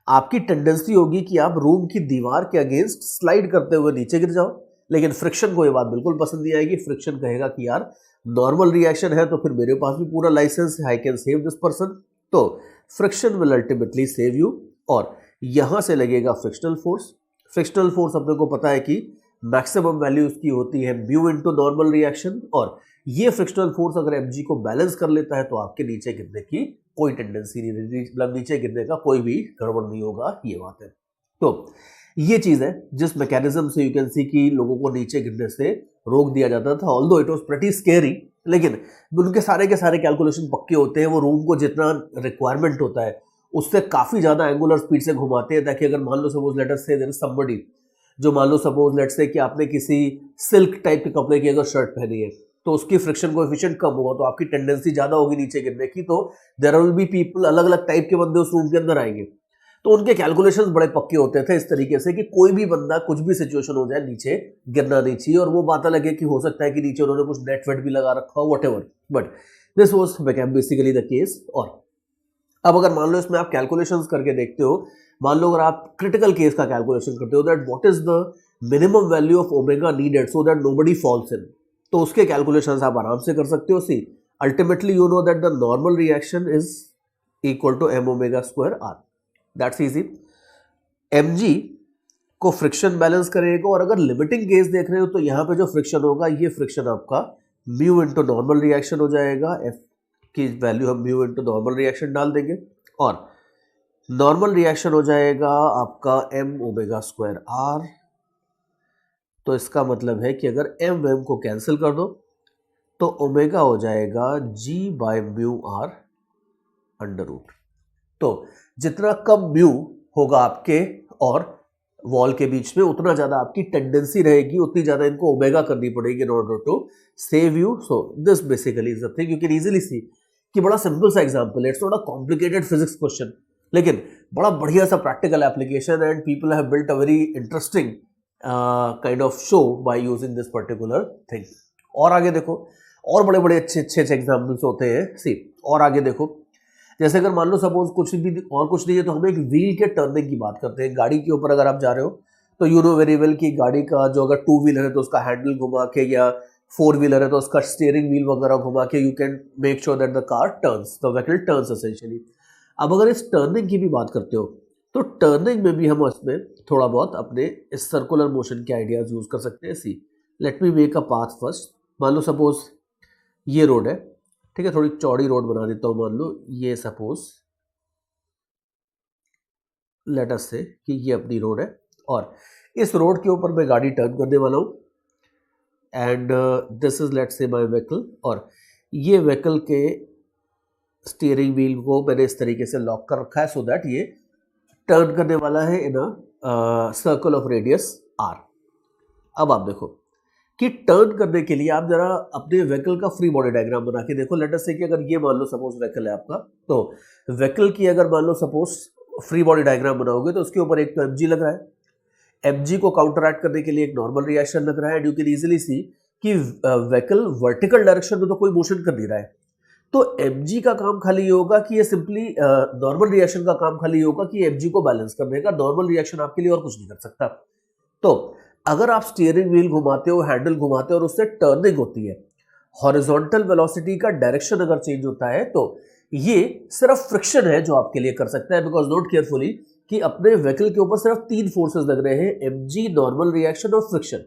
आपकी टेंडेंसी होगी कि आप रूम की दीवार के अगेंस्ट स्लाइड करते हुए नीचे गिर जाओ, लेकिन फ्रिक्शन को ये बात बिल्कुल पसंद नहीं आएगी। फ्रिक्शन कहेगा कि यार नॉर्मल रिएक्शन है, तो फिर मेरे पास भी पूरा लाइसेंस है, I can save this person. तो friction will ultimately save you, और यहां से लगेगा फ्रिक्शनल फोर्स। फ्रिक्शनल फोर्स अपने को पता है कि मैक्सिमम वैल्यू उसकी होती है म्यू इनटू नॉर्मल रिएक्शन, और ये फ्रिक्शनल फोर्स अगर mg को बैलेंस कर लेता है तो आपके नीचे गिरने की कोई टेंडेंसी नहीं रहती, मतलब नीचे गिरने का कोई भी गड़बड़ नहीं होगा, ये बात है। तो ये चीज है जिस मैकेनिज्म से यू कैन सी कि लोगों को नीचे गिरने से रोक दिया जाता था। Although it was pretty scary, लेकिन उनके सारे के सारे कैलकुलेशन पक्के होते हैं। वो रूम को जितना रिक्वायरमेंट होता है उससे काफी ज्यादा एंगुलर स्पीड से घुमाते हैं, ताकि अगर मान लो सपोज लेट अस से देयर इज समबडी, जो मान लो सपोज लेट से कि आपने किसी सिल्क टाइप के कपड़े की अगर शर्ट पहनी है, तो उसकी फ्रिक्शन कोएफिशिएंट कम होगा, तो आपकी टेंडेंसी ज्यादा होगी नीचे गिरने की, तो देयर विल बी पीपल, अलग अलग टाइप के बंदे उस रूम के अंदर आएंगे। तो उनके कैलकुलेशंस बड़े पक्के होते थे इस तरीके से कि कोई भी बंदा कुछ भी सिचुएशन हो जाए नीचे गिरना नहीं चाहिए, और वो बात अलग है कि हो सकता है कि नीचे उन्होंने कुछ नेट वेट भी लगा रखा हो, whatever, but this was basically the case. और अब अगर मान लो इसमें आप कैलकुलेशंस करके देखते हो, मान लो अगर आप क्रिटिकल केस का कैलकुलेशन करते हो that what is the minimum value of omega needed so that nobody falls in, तो उसके कैलकुलेशंस आप आराम से कर सकते हो। See ultimately you know that the normal reaction is equal to m omega square r, that's easy. mg को friction balance करेगा, और अगर लिमिटिंग केस देख रहे हो तो यहाँ पे जो फ्रिक्शन होगा ये फ्रिक्शन आपका म्यू इंटू नॉर्मल रिएक्शन हो जाएगा, f की वैल्यू हम म्यू इंटू नॉर्मल रिएक्शन डाल देंगे, और नॉर्मल रिएक्शन हो जाएगा आपका m ओमेगा स्क्वायर r। तो इसका मतलब है कि अगर m को कैंसिल कर दो तो ओमेगा हो जाएगा g by mu r under root. तो जितना कम म्यू होगा आपके और वॉल के बीच में, उतना ज्यादा आपकी टेंडेंसी रहेगी, उतनी ज्यादा इनको ओमेगा करनी पड़ेगी in order to save you. So this basically is the thing, you can easily see कि बड़ा सिंपल सा एग्जांपल है, it's not a complicated physics question, लेकिन बड़ा बढ़िया सा practical application, and people have built a very interesting kind of show by using this particular thing. और आगे देखो, और बड़े बड़े अच्छे एग्जाम्पल्स होते हैं। सी और आगे देखो, जैसे अगर मान लो सपोज कुछ नहीं है, तो हम एक व्हील के टर्निंग की बात करते हैं। गाड़ी के ऊपर अगर आप जा रहे हो तो यू नो वेरी वेल कि गाड़ी का जो अगर 2 व्हीलर है तो उसका हैंडल घुमा के, या 4 व्हीलर है तो उसका स्टीयरिंग व्हील वगैरह घुमा के you can make sure that the car turns, the vehicle turns essentially. अब अगर इस टर्निंग की भी बात करते हो तो टर्निंग में भी हम उसमें थोड़ा बहुत अपने इस सर्कुलर मोशन के आइडियाज यूज कर सकते हैं। See let me make a path first. मान लो सपोज ये रोड है, ठीक है, थोड़ी चौड़ी रोड बना देता हूं। मान लो ये सपोज लेट अस से कि ये अपनी रोड है, और इस रोड के ऊपर मैं गाड़ी टर्न करने वाला हूं, एंड दिस इज लेट से माय व्हीकल, और ये व्हीकल के स्टीयरिंग व्हील को मैंने इस तरीके से लॉक कर रखा है सो दैट ये टर्न करने वाला है in a circle of radius r। अब आप देखो कि टर्न करने के लिए आप जरा अपने व्हीकल का फ्री बॉडी डायग्राम बना के देखो। लेट अस से कि अगर ये मान लो सपोज व्हीकल है आपका, तो व्हीकल की अगर मान लो सपोज फ्री बॉडी डायग्राम बनाओगे तो उसके ऊपर एक तो mg लग रहा है, mg को काउंटरएक्ट करने के लिए एक नॉर्मल रिएक्शन लग रहा है, and you can easily see कि व्हीकल वर्टिकल डायरेक्शन में तो कोई मोशन कर नहीं रहा है, तो mg का काम खाली ये होगा कि ये सिंपली नॉर्मल रिएक्शन का काम खाली होगा कि mg को बैलेंस करने का। नॉर्मल रिएक्शन आपके लिए और कुछ नहीं कर सकता। तो अगर आप स्टीयरिंग व्हील घुमाते हो, हैंडल घुमाते हो और उससे टर्निंग होती है, हॉरिजॉन्टल वेलोसिटी का डायरेक्शन अगर चेंज होता है, तो ये सिर्फ फ्रिक्शन है जो आपके लिए कर सकता है। बिकॉज नोट केयरफुली कि अपने व्हीकल के ऊपर सिर्फ 3 फोर्सेस लग रहे हैं, mg, नॉर्मल रिएक्शन और फ्रिक्शन।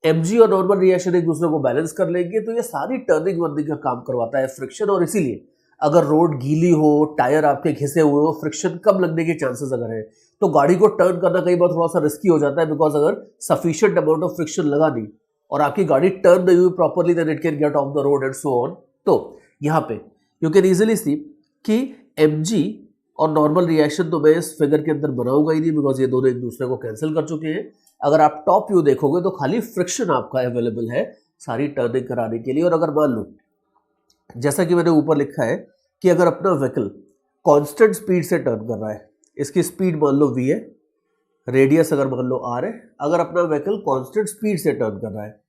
mg और नॉर्मल रिएक्शन एक दूसरे को बैलेंस कर लेंगे, तो ये सारी टर्निंग वर्निंग का काम करवाता है फ्रिक्शन। और इसीलिए अगर रोड गीली हो, टायर आपके घिसे हुए हो, फ्रिक्शन कम लगने के चांसेस अगर है, तो गाड़ी को टर्न करना कई बार थोड़ा सा रिस्की हो जाता है, बिकॉज अगर सफिशिएंट अमाउंट ऑफ फ्रिक्शन लगा दी और आपकी गाड़ी टर्न नहीं हुई properly, then it can get off the road and so on. तो यहाँ पे यू कैन इजीली सी कि mg और नॉर्मल रिएक्शन तो मैं इस फिगर के अंदर बनाऊंगा ही नहीं, बिकॉज ये दोनों एक दूसरे को कैंसिल कर चुके हैं। अगर आप टॉप व्यू देखोगे तो खाली फ्रिक्शन आपका अवेलेबल है सारी टर्निंग कराने के लिए। और अगर मान लो जैसा कि मैंने ऊपर लिखा है कि अगर अपना व्हीकल कांस्टेंट स्पीड से टर्न कर रहा है, इसकी स्पीड मान लो v है, रेडियस अगर मान लो r है, अगर अपना व्हीकल कांस्टेंट स्पीड से टर्न कर रहा है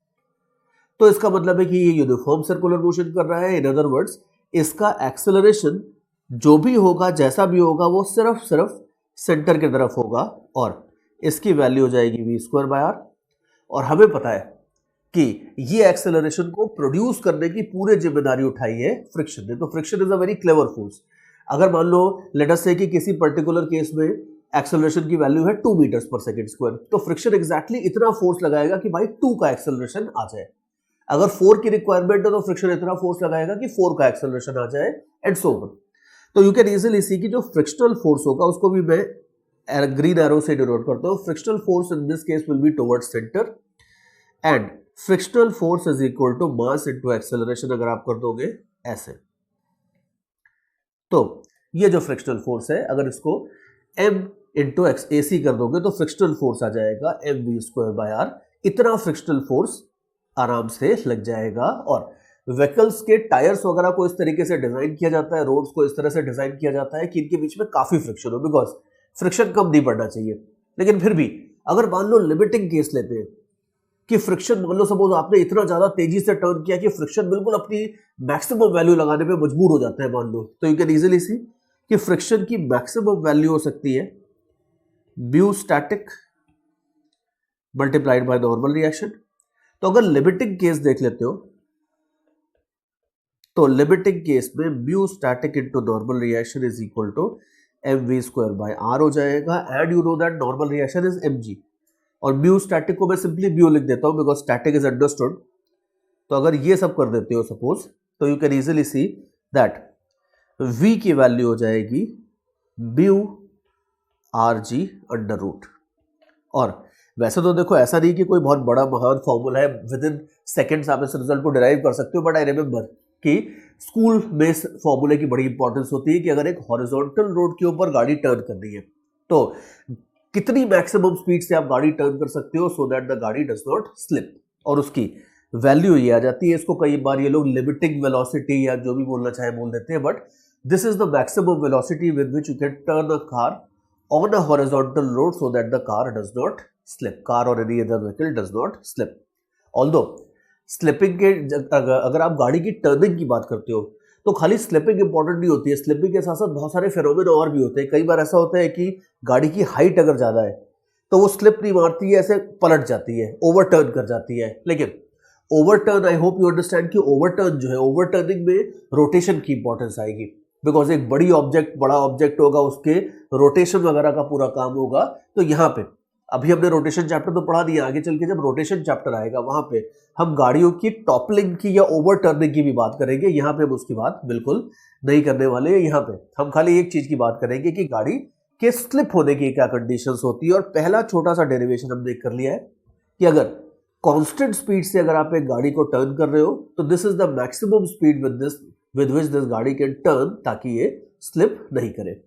तो इसका मतलब है कि ये यूनिफॉर्म सर्कुलर मोशन कर रहा है। इन अदर वर्ड्स इसका एक्सेलरेशन जो भी होगा, जैसा भी होगा, वो सिर्फ सेंटर की तरफ होगा, और इसकी वैल्यू हो जाएगी v²/r। और हमें पता है कि ये एक्सेलरेशन को प्रोड्यूस करने की पूरी जिम्मेदारी उठाई है फ्रिक्शन ने। तो friction is a very clever force. अगर मान लो लेट अस से कि किसी पर्टिकुलर केस में एक्सेलरेशन की वैल्यू है 2 मीटर्स पर सेकेंड स्क्वायर, तो फ्रिक्शन एग्जैक्टली इतना फोर्स लगाएगा कि भाई 2 का एक्सेलरेशन आ जाए। अगर 4 की रिक्वायरमेंट है तो फ्रिक्शन इतना फोर्स लगाएगा कि 4 का एक्सेलरेशन आ जाए, एंड सो ऑन। तो यू कैन इजीली सी कि जो फ्रिक्शनल फोर्स होगा उसको भी मैं ग्रीन एरो से डिनोट करता हूं। Frictional force in this case will be towards centre, and frictional force is equal to mass into acceleration अगर आप कर दोगे ऐसे। तो ये जो फ्रिक्शनल फोर्स है, अगर इसको m इंटू AC कर दोगे तो फ्रिक्शनल फोर्स आ जाएगा mv²/r। इतना फ्रिक्शनल फोर्स आराम से लग जाएगा। और व्हीकल्स के टायर्स वगैरह को इस तरीके से डिजाइन किया जाता है, रोड्स को इस तरह से डिजाइन किया जाता है कि इनके बीच में काफी फ्रिक्शन हो, बिकॉज फ्रिक्शन कम नहीं पड़ना चाहिए। लेकिन फिर भी अगर मान लो लिमिटिंग केस लेते हैं कि फ्रिक्शन, मान लो सपोज आपने इतना ज्यादा तेजी से टर्न किया कि फ्रिक्शन बिल्कुल अपनी मैक्सिमम वैल्यू लगाने पे मजबूर हो जाता है मान लो, तो यू कैन इजीली सी कि फ्रिक्शन की मैक्सिमम वैल्यू हो सकती है mu static multiplied by normal reaction. तो अगर लिमिटिंग केस देख लेते हो तो लिमिटिंग केस में mu static into normal reaction is equal to mv square by r हो जाएगा। And you know that normal reaction is mg, और म्यू स्टैटिक को मैं सिंपली म्यू लिख देता हूं बिकॉज स्टैटिक इज अंडरस्टूड। तो अगर ये सब कर देते हो सपोज, तो you can easily see that v की वैल्यू हो जाएगी म्यू rg अंडर रूट। और वैसे तो देखो ऐसा नहीं कि कोई बहुत बड़ा महान फॉर्मूला है, विद इन सेकेंड्स आप इस रिजल्ट को डिराइव कर सकते हो, बट आई रिमेंबर कि स्कूल में इस फॉर्मूले की बड़ी इंपॉर्टेंस होती है कि अगर एक हॉरिजॉन्टल रोड के ऊपर गाड़ी टर्न करनी है तो कितनी मैक्सिमम स्पीड से आप गाड़ी टर्न कर सकते हो सो दैट द गाड़ी डज नॉट स्लिप, और उसकी वैल्यू ये आ जाती है। इसको कई बार ये लोग लिमिटिंग वेलोसिटी या जो भी बोलना चाहे बोल देते हैं, but this is the maximum velocity with which you can turn a car on a horizontal road so that the car does not slip, car or any other vehicle does not slip. Although slipping के अगर आप गाड़ी की turning की बात करते हो तो खाली स्लिपिंग इंपॉर्टेंट नहीं होती है, स्लिपिंग के साथ साथ बहुत सारे फेनोमेना और भी होते हैं। कई बार ऐसा होता है कि गाड़ी की हाइट अगर ज्यादा है तो वो स्लिप नहीं मारती है, ऐसे पलट जाती है, ओवरटर्न कर जाती है। लेकिन overturn, I hope you understand कि ओवरटर्न जो है, ओवरटर्निंग में रोटेशन की इंपॉर्टेंस आएगी, बिकॉज एक बड़ा ऑब्जेक्ट होगा, उसके रोटेशन वगैरह का पूरा काम होगा। तो यहाँ पे अभी हमने रोटेशन चैप्टर तो पढ़ा दिया, आगे चल के जब रोटेशन चैप्टर आएगा वहां पे हम गाड़ियों की टॉपलिंग की या ओवरटर्निंग की भी बात करेंगे। यहाँ पे हम उसकी बात बिल्कुल नहीं करने वाले। यहाँ पे हम खाली एक चीज की बात करेंगे कि गाड़ी के स्लिप होने की क्या कंडीशंस होती है। और पहला छोटा सा डेरिवेशन हमने कर लिया है कि अगर कांस्टेंट स्पीड से अगर आप एक गाड़ी को टर्न कर रहे हो तो this is the maximum speed with which this गाड़ी कैन टर्न, ताकि ये स्लिप नहीं करे।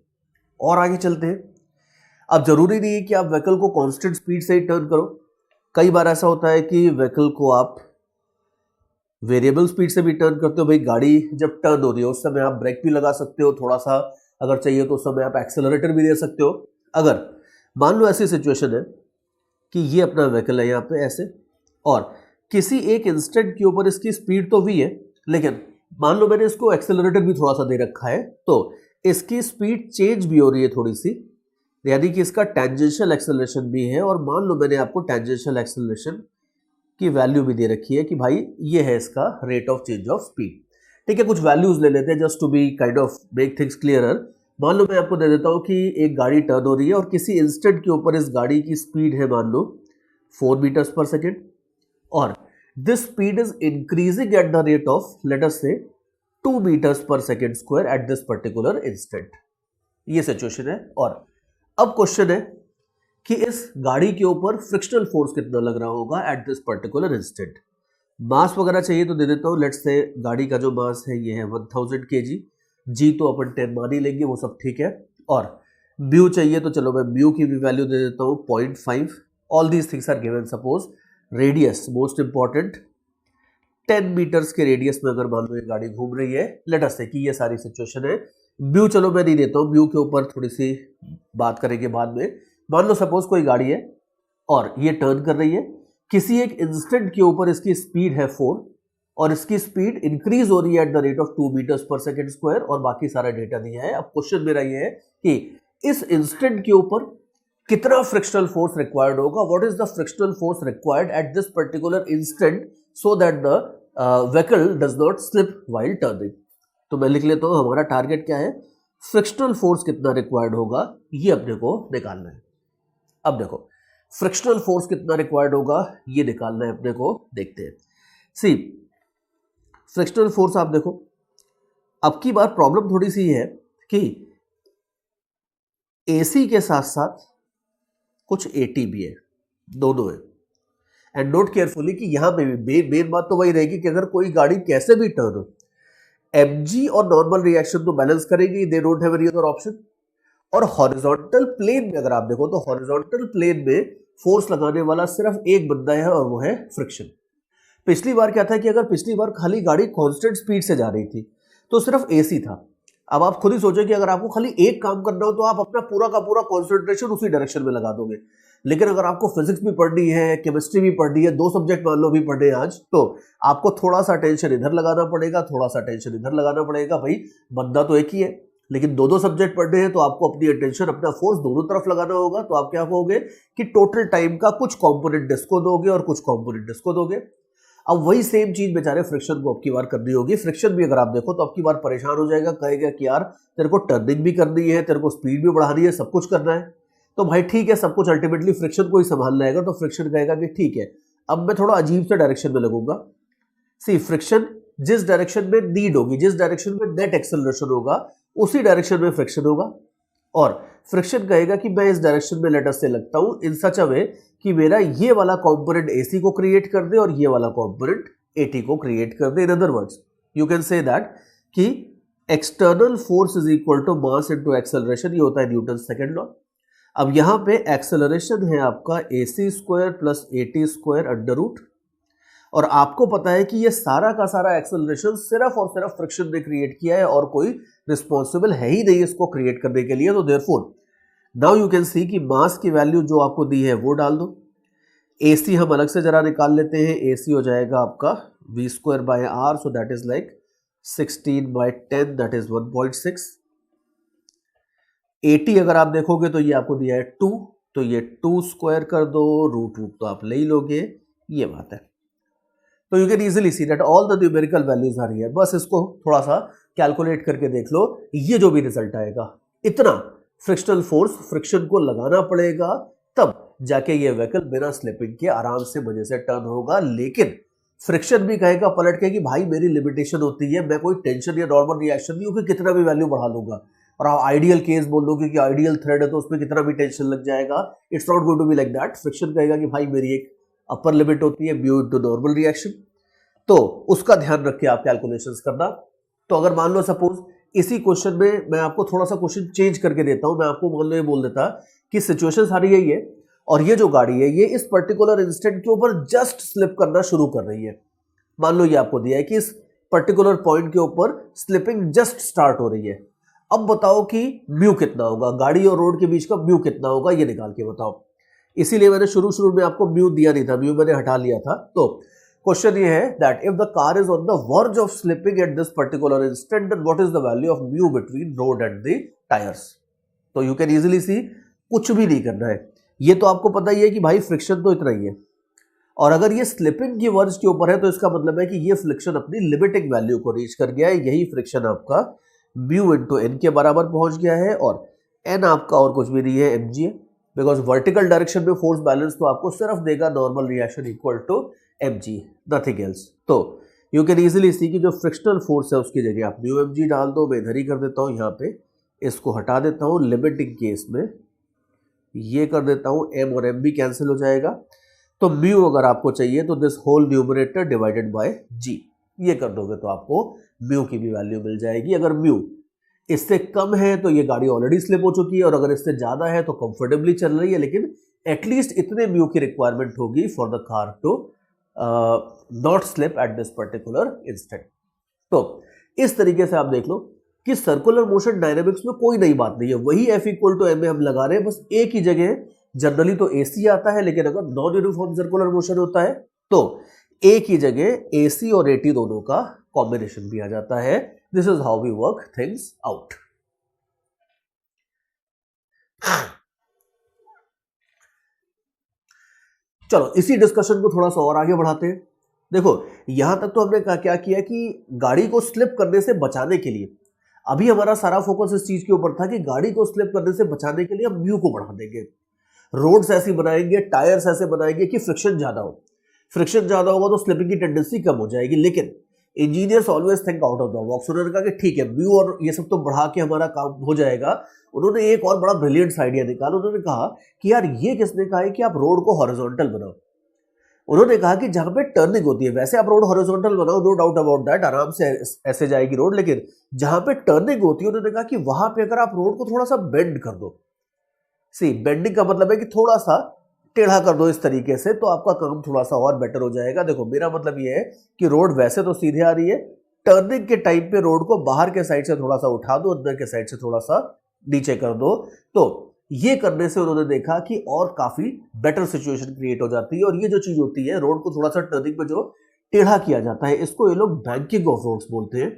और आगे चलते हैं। अब जरूरी नहीं है कि आप व्हीकल को कांस्टेंट स्पीड से ही टर्न करो, कई बार ऐसा होता है कि व्हीकल को आप वेरिएबल स्पीड से भी टर्न करते हो। भाई गाड़ी जब टर्न हो रही है उस समय आप ब्रेक भी लगा सकते हो, थोड़ा सा अगर चाहिए तो उस समय आप एक्सेलरेटर भी दे सकते हो। अगर मान लो ऐसी सिचुएशन है कि ये अपना व्हीकल है यहाँ पे ऐसे, और किसी एक इंस्टेंट के ऊपर इसकी स्पीड तो v है, लेकिन मान लो मैंने इसको एक्सेलरेटर भी थोड़ा सा दे रखा है तो इसकी स्पीड चेंज भी हो रही है थोड़ी सी, यानी कि इसका टेंजेंशियल एक्सेलरेशन भी है। और मान लो मैंने आपको टेंजेंशियल एक्सेलरेशन की वैल्यू भी दे रखी है कि भाई ये है इसका rate of change of speed. ठीक है, कुछ वैल्यूज ले लेते हैं just to be kind of make things clearer. मान लो मैं आपको दे देता हूँ कि एक गाड़ी टर्न हो रही है और किसी इंस्टेंट के ऊपर इस गाड़ी की स्पीड है मान लो 4 मीटर्स पर सेकेंड, और this speed is increasing at the rate of, let us say, 2 meters per second square at this particular instant। ये सिचुएशन है। और अब क्वेश्चन है कि इस गाड़ी के ऊपर फ्रिक्शनल फोर्स कितना लग रहा होगा एट दिस पर्टिकुलर इंस्टेंट। मास वगैरह चाहिए तो दे देता हूँ, लेट्स से गाड़ी का जो मास है ये है 1000 kg, जी तो अपन 10 मान ही लेंगे, वो सब ठीक है। और म्यू चाहिए तो चलो मैं म्यू की भी वैल्यू दे देता हूँ 0.5। All these things are given. Suppose radius most important, 10 metres के रेडियस में अगर मान लो ये गाड़ी घूम रही है, लेट अस से कि ये सारी सिचुएशन है। म्यू चलो मैं नहीं देता हूँ, म्यू के ऊपर थोड़ी सी बात करेंगे बाद में। मान लो सपोज कोई गाड़ी है और ये टर्न कर रही है, किसी एक इंस्टेंट के ऊपर इसकी स्पीड है 4 और इसकी स्पीड इंक्रीज हो रही है at the rate of 2 metres पर सेकेंड स्क्वायर, और बाकी सारा डेटा दिया है। अब क्वेश्चन मेरा ये है कि इस इंस्टेंट के ऊपर कितना फ्रिक्शनल फोर्स रिक्वायर्ड होगा, what is the frictional force required at this particular instant so that the vehicle does not slip while turning. तो मैं लिख लेता हूं हमारा टारगेट क्या है, फ्रिक्शनल फोर्स कितना रिक्वायर्ड होगा ये अपने को निकालना है। अब देखो फ्रिक्शनल फोर्स कितना रिक्वायर्ड होगा ये निकालना है अपने को, देखते हैं। सी फ्रिक्शनल फोर्स आप देखो, अब की बार प्रॉब्लम थोड़ी सी है कि एसी के साथ साथ कुछ एटी भी है, दोनों है। एंड नोट केयरफुली कि यहां पे भी मेन बात तो वही रहेगी कि अगर कोई गाड़ी कैसे भी टर्न हो, एमजी और नॉर्मल रिएक्शन तो बैलेंस करेंगे, they don't have any other option. और हॉरिजॉन्टल प्लेन में अगर आप देखो तो हॉरिजॉन्टल प्लेन में फोर्स लगाने वाला सिर्फ एक बंदा है और वो है फ्रिक्शन। पिछली बार क्या था कि अगर पिछली बार खाली गाड़ी कांस्टेंट स्पीड से जा रही थी तो सिर्फ एसी था। अब आप खुद ही सोचो कि अगर आपको खाली एक काम करना हो तो आप अपना पूरा का पूरा कॉन्सेंट्रेशन उसी डायरेक्शन में लगा दोगे। लेकिन अगर आपको फिजिक्स भी पढ़नी है, केमिस्ट्री भी पढ़नी है, 2 सब्जेक्ट मान लो भी पढ़ने हैं आज, तो आपको थोड़ा सा टेंशन इधर लगाना पड़ेगा, थोड़ा सा टेंशन इधर लगाना पड़ेगा। भाई बंदा तो एक ही है, लेकिन 2 सब्जेक्ट पढ़ने हैं तो आपको अपनी अटेंशन, अपना फोर्स दोनों तरफ लगाना होगा। तो आप क्या कहोगे कि टोटल टाइम का कुछ कॉम्पोनेंट इसको दोगे और कुछ कॉम्पोनेंट इसको दोगे। अब वही सेम चीज बेचारे फ्रिक्शन को अब की बार करनी होगी। फ्रिक्शन भी अगर आप देखो तो अब की बार परेशान हो जाएगा, कहेगा कि यार तेरे को टर्निंग भी करनी है, तेरे को स्पीड भी बढ़ानी है, सब कुछ करना है। तो भाई ठीक है, सब कुछ अल्टीमेटली फ्रिक्शन को ही संभालना है। तो फ्रिक्शन कहेगा कि ठीक है, अब मैं थोड़ा अजीब से डायरेक्शन में लगूंगा। सी फ्रिक्शन जिस डायरेक्शन में नीड होगी, जिस डायरेक्शन में नेट एक्सेलरेशन होगा, उसी डायरेक्शन में फ्रिक्शन होगा। और फ्रिक्शन कहेगा कि मैं इस डायरेक्शन में लेटर से लगता हूं इन सच अ वे कि मेरा ये वाला कंपोनेंट एसी को क्रिएट कर दे और ये वाला कंपोनेंट एटी को क्रिएट कर दे। In other words you can say that कि external force is equal to mass into acceleration. ये होता है न्यूटन सेकंड लॉ। अब यहां पे एक्सेलरेशन है आपका AC square plus AT square under root, और आपको पता है कि ये सारा का सारा एक्सेलरेशन सिर्फ और सिर्फ फ्रिक्शन ने क्रिएट किया है और कोई रिस्पॉन्सिबल है ही नहीं इसको क्रिएट करने के लिए। तो therefore now you can see कि मास की वैल्यू जो आपको दी है वो डाल दो। AC हम अलग से जरा निकाल लेते हैं। AC हो जाएगा आपका v square by r, so that is like 16/10, that is 1.6। AT अगर आप देखोगे तो ये आपको दिया है 2, तो ये 2 स्क्वायर कर दो, रूट तो आप ले ही लोगे, ये बात है। तो you can easily see that all the numerical values आ रही है। बस इसको थोड़ा सा कैलकुलेट करके देख लो, ये जो भी रिजल्ट आएगा, इतना फ्रिक्शनल फोर्स फ्रिक्शन को लगाना पड़ेगा, तब जाके ये व्हीकल बिना स्लिपिंग के आराम से मजे से टर्न होगा। लेकिन फ्रिक्शन भी कहेगा पलट के कि भाई मेरी लिमिटेशन होती है, मैं कोई टेंशन या नॉर्मल रिएक्शन नहीं होगी, कितना भी वैल्यू बढ़ा लूंगा। और आप आइडियल केस बोल लो क्योंकि आइडियल थ्रेड है तो उसमें कितना भी टेंशन लग जाएगा। It's not going to be like that. Friction कहेगा कि भाई मेरी एक अपर लिमिट होती है, म्यू इनटू नॉर्मल रिएक्शन, तो उसका ध्यान रख के आप कैलकुलेशंस करना। तो अगर मान लो सपोज इसी क्वेश्चन में मैं आपको थोड़ा सा क्वेश्चन चेंज करके देता हूं, मैं आपको मान लो ये बोल देता कि सिचुएशन सारी यही है और ये जो गाड़ी है ये इस पर्टिकुलर इंस्टेंट के ऊपर जस्ट स्लिप करना शुरू कर रही है। मान लो ये आपको दिया है कि इस पर्टिकुलर पॉइंट के ऊपर स्लिपिंग जस्ट स्टार्ट हो रही है। अब बताओ कि म्यू कितना होगा, गाड़ी और रोड के बीच का म्यू कितना होगा, ये निकाल के बताओ। इसीलिए मैंने शुरू में आपको म्यू दिया नहीं था, म्यू मैंने हटा लिया था। तो क्वेश्चन ये है that if the car is on the verge of slipping at this particular instant, then what is the value of mu between road and the tyres. तो यू कैन इजीली सी कुछ भी नहीं करना है, ये तो आपको पता ही है कि भाई फ्रिक्शन तो इतना ही है, और अगर ये स्लिपिंग की वर्ज के ऊपर है तो इसका मतलब है कि ये फ्रिक्शन अपनी लिमिटिंग वैल्यू को रीच कर गया है। यही फ्रिक्शन आपका म्यू इंटू एन के बराबर पहुंच गया है, और एन आपका और कुछ भी नहीं है, mg है। बिकॉज वर्टिकल डायरेक्शन में फोर्स बैलेंस तो आपको सिर्फ देगा normal reaction equal to mg, nothing else. तो यू कैन इजीली सी कि जो फ्रिक्शनल फोर्स है उसकी जगह आप म्यू mg डाल दो। मैं इधर ही कर देता हूं, यहाँ पे इसको हटा देता हूं। लिमिटिंग केस में ये कर देता हूं, m और m भी कैंसिल हो जाएगा। तो म्यू अगर आपको चाहिए तो this whole numerator divided by g, ये कर दोगे तो आपको म्यू की भी वैल्यू मिल जाएगी। अगर म्यू इससे कम है तो ये गाड़ी ऑलरेडी स्लिप हो चुकी है, और अगर इससे ज्यादा है तो कंफर्टेबली चल रही है, लेकिन एटलीस्ट इतने म्यू की रिक्वायरमेंट होगी for the car to not slip at this particular instant. तो इस तरीके से आप देख लो कि सर्कुलर मोशन डायनेमिक्स में कोई नई बात नहीं है, वही F इक्वल टू एम हम लगा रहे हैं, बस एक ही जगह जनरली तो AC आता है, लेकिन अगर नॉन यूनिफॉर्म सर्कुलर मोशन होता है तो एक ही जगह AC और AT दोनों का कॉम्बिनेशन भी आ जाता है। This is how we work things out. चलो इसी डिस्कशन को थोड़ा सा और आगे बढ़ाते हैं। देखो यहां तक तो हमने क्या किया कि गाड़ी को स्लिप करने से बचाने के लिए, अभी हमारा सारा फोकस इस चीज के ऊपर था कि गाड़ी को स्लिप करने से बचाने के लिए हम म्यू को बढ़ा देंगे, रोड्स ऐसी बनाएंगे, टायर्स ऐसे बनाएंगे कि फ्रिक्शन ज्यादा हो। फ्रिक्शन ज्यादा होगा तो स्लिपिंग की टेंडेंसी कम हो जाएगी। लेकिन engineers always think out of the box. उन्होंने कहा कि ठीक है म्यू और ये सब तो बढ़ा के हमारा काम हो जाएगा। उन्होंने एक और बड़ा ब्रिलियंट आइडिया निकाला। उन्होंने कहा कि यार ये किसने कहा है कि आप रोड को हॉरिजॉन्टल बनाओ। उन्होंने कहा कि जहां पे टर्निंग होती है, वैसे आप रोड हॉरिजॉन्टल बनाओ, नो डाउट अबाउट दैट, आराम से ऐसे जाएगी रोड, लेकिन जहां पे टर्निंग होती है उन्होंने कहा कि वहां पे अगर आप रोड को थोड़ा सा बेंड कर दो। सी बेंडिंग का मतलब है कि थोड़ा सा टेढ़ा कर दो इस तरीके से, तो आपका काम थोड़ा सा और बेटर हो जाएगा। देखो मेरा मतलब ये है कि रोड वैसे तो सीधे आ रही है, टर्निंग के टाइम पे रोड को बाहर के साइड से थोड़ा सा उठा दो, अंदर के साइड से थोड़ा सा नीचे कर दो। तो ये करने से उन्होंने देखा कि और काफी बेटर सिचुएशन क्रिएट हो जाती है। और ये जो चीज होती है, रोड को थोड़ा सा टर्निंग पे जो टेढ़ा किया जाता है, इसको ये लोग बैंकिंग ऑफ रोड्स बोलते हैं।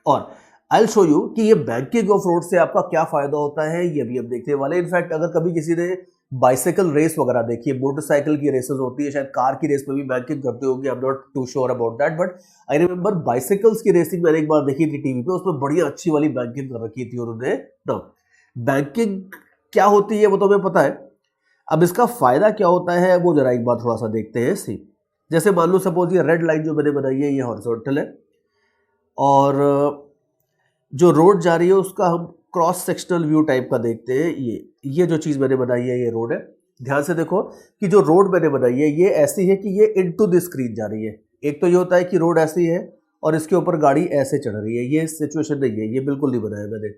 और आई विल शो यू कि ये बैंकिंग ऑफ रोड से आपका क्या फायदा होता है, ये भी हम देखने वाले। इनफैक्ट अगर कभी किसी ने बाइसाइकिल रेस वगैरह देखी है, मोटरसाइकिल की रेसेस होती है, शायद कार की रेस में भी बैंकिंग करते होंगे, I am not too sure about that, but I remember bicycles की रेसिंग मैंने एक बार देखी थी टीवी पे, उसमें बढ़िया अच्छी वाली बैंकिंग कर रखी थी उन्होंने। ना बैंकिंग क्या होती है वो तो हमें पता है, अब इसका फायदा क्या होता है वो जरा एक बार थोड़ा सा देखते हैं। सी जैसे मान लो सपोज ये रेड लाइन जो मैंने बनाई है ये हॉरिजॉन्टल है, और जो रोड जा रही है उसका हम क्रॉस सेक्शनल व्यू टाइप का देखते हैं। ये जो चीज मैंने बनाई है ये रोड है। ध्यान से देखो कि जो रोड मैंने बनाई है ये ऐसी है कि ये इनटू द स्क्रीन जा रही है। एक तो ये होता है कि रोड ऐसी है और इसके ऊपर गाड़ी ऐसे चढ़ रही है, ये सिचुएशन नहीं है, ये बिल्कुल नहीं बनाया मैंने।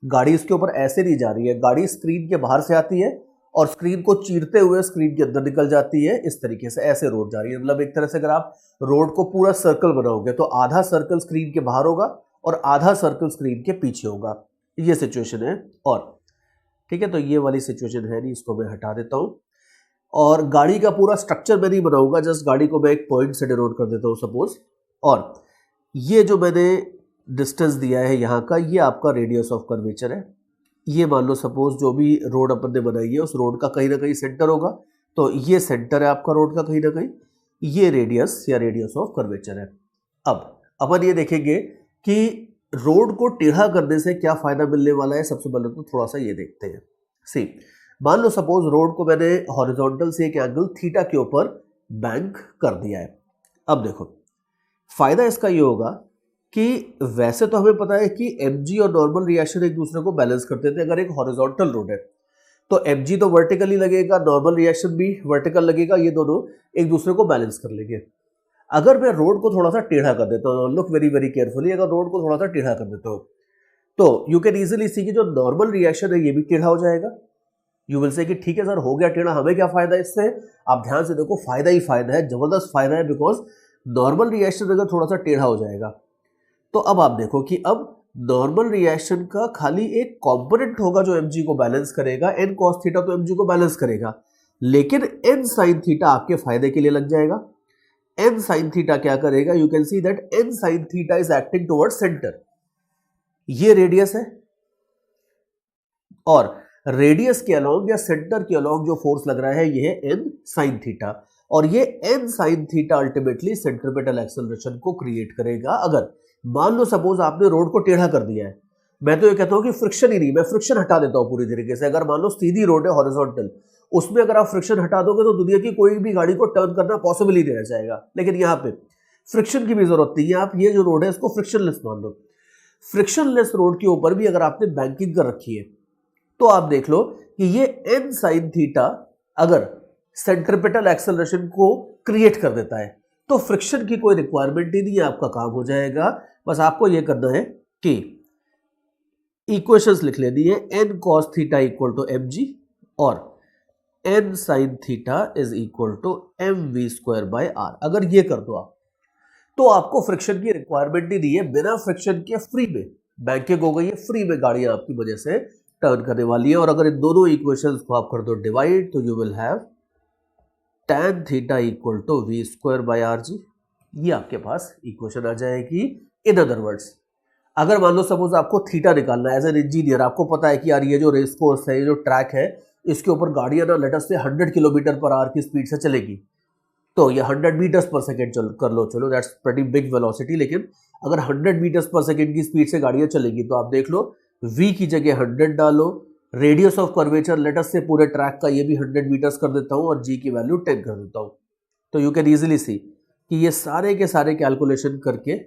गाड़ी इसके ऊपर ऐसे नहीं जा रही है, गाड़ी स्क्रीन के बाहर से आती है और स्क्रीन को चीरते हुए स्क्रीन के अंदर निकल जाती है, इस तरीके से ऐसे रोड जा रही है। मतलब एक तरह से अगर आप रोड को पूरा सर्कल बनाओगे तो आधा सर्कल स्क्रीन के बाहर होगा और आधा सर्कल स्क्रीन के पीछे होगा, ये सिचुएशन है। और ठीक है, तो ये वाली सिचुएशन है नहीं, इसको मैं हटा देता हूं। और गाड़ी का पूरा स्ट्रक्चर मैं नहीं बनाऊंगा, जस्ट गाड़ी को मैं एक पॉइंट से डिनोट कर देता हूं सपोज। और ये जो मैंने डिस्टेंस दिया है यहाँ का, ये आपका रेडियस ऑफ कर्वेचर है। ये मान लो सपोज जो भी रोड अपन ने बनाई है उस रोड का कहीं ना कहीं सेंटर होगा, तो ये सेंटर है आपका रोड का कहीं ना कहीं, ये रेडियस या रेडियस ऑफ कर्वेचर है। अब अपन ये देखेंगे कि रोड को टेढ़ा करने से क्या फायदा मिलने वाला है। सबसे पहले तो थोड़ा सा ये देखते हैं। सी मान लो सपोज रोड को मैंने हॉरिजॉन्टल से एक एंगल थीटा के ऊपर बैंक कर दिया है। अब देखो फायदा इसका ये होगा कि वैसे तो हमें पता है कि mg और नॉर्मल रिएक्शन एक दूसरे को बैलेंस करते थे। अगर एक हॉरिजॉन्टल रोड है तो mg तो वर्टिकली लगेगा, नॉर्मल रिएक्शन भी वर्टिकल लगेगा, ये दोनों एक दूसरे को बैलेंस कर लेंगे। अगर मैं रोड को थोड़ा सा टेढ़ा कर देता हूँ, लुक वेरी वेरी केयरफुली, अगर रोड को थोड़ा सा टेढ़ा कर देता हूँ तो यू कैन इजीली सी कि जो नॉर्मल रिएक्शन है ये भी टेढ़ा हो जाएगा। यू विल से कि ठीक है सर हो गया टेढ़ा, हमें क्या फायदा इससे। आप ध्यान से देखो, फायदा ही फायदा है, जबरदस्त फायदा है, बिकॉज नॉर्मल रिएक्शन अगर थोड़ा सा टेढ़ा हो जाएगा तो अब आप देखो कि अब नॉर्मल रिएक्शन का खाली एक कंपोनेंट होगा जो mg को बैलेंस करेगा, n cos थीटा तो mg को बैलेंस करेगा, लेकिन n sin थीटा आपके फायदे के लिए लग जाएगा। n sin थीटा क्या करेगा, you can see that n sin theta is acting toward centre. ये रेडियस है और रेडियस के अलॉन्ग या सेंटर के अलॉन्ग जो फोर्स लग रहा है ये है n sin थीटा, और ये n sin theta ultimately centripetal acceleration को क्रिएट करेगा। अगर मान लो सपोज आपने रोड को टेढ़ा कर दिया है, मैं तो ये कहता हूं कि फ्रिक्शन ही नहीं, मैं फ्रिक्शन हटा देता हूं पूरी तरीके से। अगर मान लो सीधी रोड है हॉरिजॉन्टल, उसमें अगर आप फ्रिक्शन हटा दोगे तो दुनिया की कोई भी गाड़ी को टर्न करना पॉसिबल ही नहीं रह जाएगा। लेकिन यहाँ पे फ्रिक्शन की भी जरूरत नहीं है, आप ये जो रोड है इसको फ्रिक्शनलेस मान लो। फ्रिक्शनलेस रोड के ऊपर भी अगर आपने बैंकिंग कर रखी है तो आप देख लो कि ये n sin थीटा अगर सेंट्रीपिटल एक्सेलरेशन को क्रिएट कर देता है तो फ्रिक्शन की कोई रिक्वायरमेंट ही नहीं है, आपका काम हो जाएगा। बस आपको यह करना है कि इक्वेशंस लिख लेनी है, n cos theta equal to mg और n sin theta is equal to mv square by r। अगर ये कर दो आप तो आपको फ्रिक्शन की रिक्वायरमेंट ही नहीं है, बिना फ्रिक्शन के फ्री में बैंकिंग हो गई है, फ्री में गाड़ियां आपकी वजह से टर्न करने वाली है। और अगर इन दोनों इक्वेशंस को आप कर दो डिवाइड तो you will have tan theta equal to v square by r g. ये आपके पास इक्वेशन आ जाएगी। इन अदर वर्ड्स अगर मान लो सपोज आपको थीटा निकालना है एज एन इंजीनियर, आपको पता है कि यार ये जो रेस कोर्स है, ये जो ट्रैक है, इसके ऊपर गाड़ियां ना लेट अस से 100 किलोमीटर पर आवर की स्पीड से चलेगी, तो ये 100 मीटर्स पर सेकेंड कर लो, चलो दैट्स प्रीटी बिग वेलोसिटी। लेकिन अगर 100 मीटर्स पर सेकेंड की स्पीड से गाड़ियां चलेगी तो आप देख लो v की जगह 100 डालो, radius of curvature let's say पूरे ट्रैक का ये भी 100 मीटर्स कर देता हूं और g की वैल्यू 10 कर देता हूं। तो यू कैन इजीली सी कि ये सारे के सारे कैलकुलेशन करके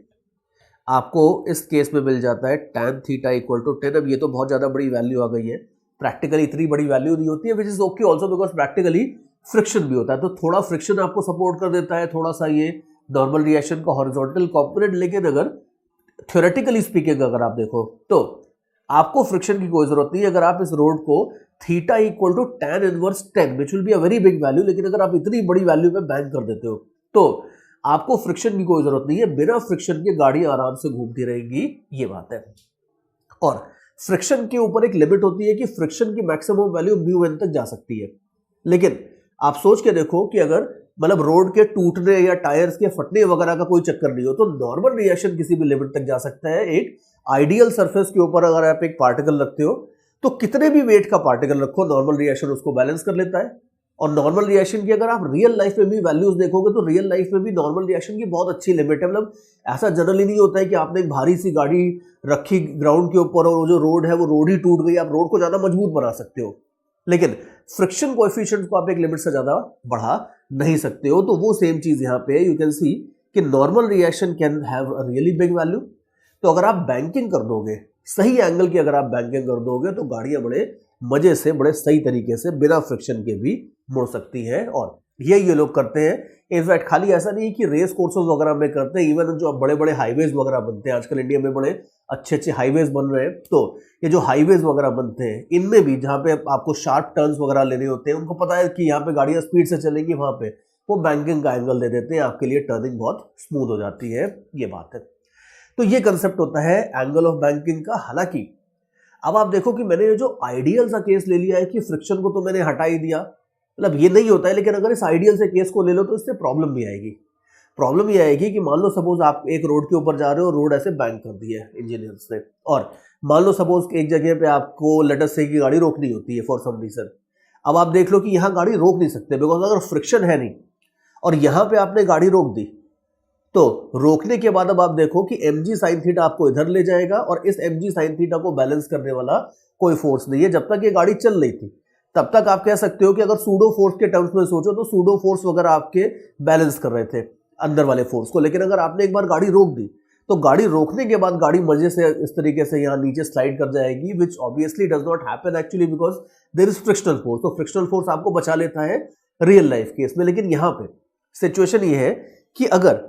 आपको इस केस में मिल जाता है tan थीटा इक्वल टू 10। अब ये तो बहुत ज़्यादा बड़ी वैल्यू आ गई है, प्रैक्टिकली इतनी बड़ी वैल्यू नहीं होती है, which is okay also because practically friction भी होता है, तो थोड़ा फ्रिक्शन आपको सपोर्ट कर देता है, थोड़ा सा ये नॉर्मल रिएक्शन का हॉरिजॉन्टल कंपोनेंट। लेकिन अगर थ्योरेटिकली स्पीकिंग अगर आप देखो तो आपको फ्रिक्शन की कोई जरूरत नहीं है। अगर आप इस रोड को theta equal to tan inverse 10 which will be a very big value, लेकिन अगर आप इतनी बड़ी वैल्यू पे बैंक कर देते हो तो आपको फ्रिक्शन की कोई जरूरत नहीं है, बिना फ्रिक्शन के गाड़ी आराम से घूमती रहेगी, ये बात है। और फ्रिक्शन के ऊपर एक लिमिट होती है कि फ्रिक्शन की मैक्सिमम वैल्यू μn तक जा सकती है, लेकिन आप सोच के देखो कि अगर मतलब रोड के टूटने या टायर्स के फटने वगैरह का कोई चक्कर नहीं हो तो नॉर्मल रिएक्शन किसी भी लिमिट तक जा सकता है। एक आइडियल सरफेस के ऊपर अगर आप एक पार्टिकल रखते हो तो कितने भी वेट का पार्टिकल रखो, नॉर्मल रिएक्शन उसको बैलेंस कर लेता है। और नॉर्मल रिएक्शन की अगर आप रियल लाइफ में भी वैल्यूज देखोगे तो रियल लाइफ में भी नॉर्मल रिएक्शन की बहुत अच्छी लिमिट है। मतलब ऐसा जनरली नहीं होता है कि आपने एक भारी सी गाड़ी रखी ग्राउंड के ऊपर और वो जो रोड है वो रोड ही टूट गई, आप रोड को ज्यादा मजबूत बना सकते हो, लेकिन फ्रिक्शन कोएफिशिएंट को आप एक लिमिट से ज्यादा बढ़ा नहीं सकते हो। तो वो सेम चीज यहाँ पे यू कैन सी कि normal reaction can have a really big value. तो अगर आप बैंकिंग कर दोगे, सही एंगल की अगर आप बैंकिंग कर दोगे तो गाड़ियां बड़े मजे से, बड़े सही तरीके से बिना फ्रिक्शन के भी मुड़ सकती है। और ये लोग करते हैं। इनफैक्ट खाली ऐसा नहीं है कि रेस कोर्सेज वगैरह में करते हैं, इवन जो बड़े बड़े हाईवेज वगैरह बनते हैं आजकल इंडिया में, बड़े अच्छे अच्छे हाईवेज बन रहे हैं, तो ये जो हाईवेज वगैरह बनते हैं इनमें भी जहाँ पे आपको शार्प टर्न्स वगैरह लेने होते हैं, उनको पता है कि यहाँ पे गाड़ियां स्पीड से चलेंगी, वहां पे वो बैंकिंग का एंगल दे देते हैं, आपके लिए टर्निंग बहुत स्मूथ हो जाती है, ये बात है। तो ये कंसेप्ट होता है एंगल ऑफ बैंकिंग का। हालांकि अब आप देखो कि मैंने ये जो आइडियल सा केस ले लिया है कि फ्रिक्शन को तो मैंने हटा ही दिया, मतलब ये नहीं होता है, लेकिन अगर इस आइडियल से केस को ले लो तो इससे प्रॉब्लम भी आएगी। प्रॉब्लम ये आएगी कि मान लो सपोज आप एक रोड के ऊपर जा रहे हो, रोड ऐसे बैंक कर दी है इंजीनियर्स ने, और मान लो सपोज एक जगह पे आपको लेट अस से की गाड़ी रोकनी होती है फॉर सम रीजन। अब आप देख लो कि यहाँ गाड़ी रोक नहीं सकते बिकॉज अगर फ्रिक्शन है नहीं, और यहाँ पे आपने गाड़ी रोक दी, तो रोकने के बाद अब आप देखो कि mg sin थीटा आपको इधर ले जाएगा, और इस mg sin थीटा को बैलेंस करने वाला कोई फोर्स नहीं है। जब तक ये गाड़ी चल रही थी तब तक आप कह सकते हो कि अगर सूडो फोर्स के टर्म्स में सोचो तो सूडो फोर्स वगैरह आपके बैलेंस कर रहे थे अंदर वाले फोर्स को, लेकिन अगर आपने एक बार गाड़ी रोक दी तो गाड़ी रोकने के बाद गाड़ी मजे से इस तरीके से यहाँ नीचे स्लाइड कर जाएगी, which obviously does not happen actually because there is frictional force. तो फ्रिक्शनल फोर्स आपको बचा लेता है रियल लाइफ केस में। लेकिन यहाँ पे सिचुएशन ये है कि अगर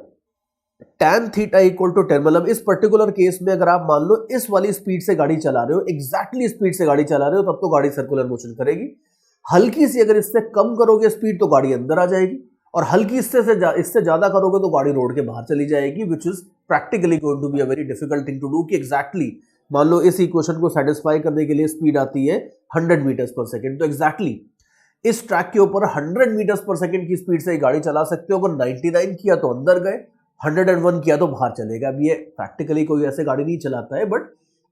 tan थीटा इक्वल टू 10, मतलब इस पर्टिकुलर केस में अगर आप मान लो इस वाली स्पीड से गाड़ी चला रहे हो, एग्जैक्टली स्पीड से गाड़ी चला रहे हो, तब तो गाड़ी सर्कुलर मोशन करेगी। हल्की सी अगर इससे कम करोगे स्पीड तो गाड़ी अंदर आ जाएगी, और हल्की इससे ज्यादा करोगे तो गाड़ी रोड के बाहर चली जाएगी, which is practically going to be a very difficult thing to do. कि एग्जैक्टली मान लो इस इक्वेशन को सेटिस्फाई करने के लिए स्पीड आती है 100 मीटर्स पर सेकेंड, तो एग्जैक्टली इस ट्रैक के ऊपर 100 मीटर्स पर सेकेंड की स्पीड से गाड़ी चला सकते हो। अगर 99 किया तो अंदर गए, 101 किया तो बाहर चलेगा। अब ये प्रैक्टिकली कोई ऐसे गाड़ी नहीं चलाता है, बट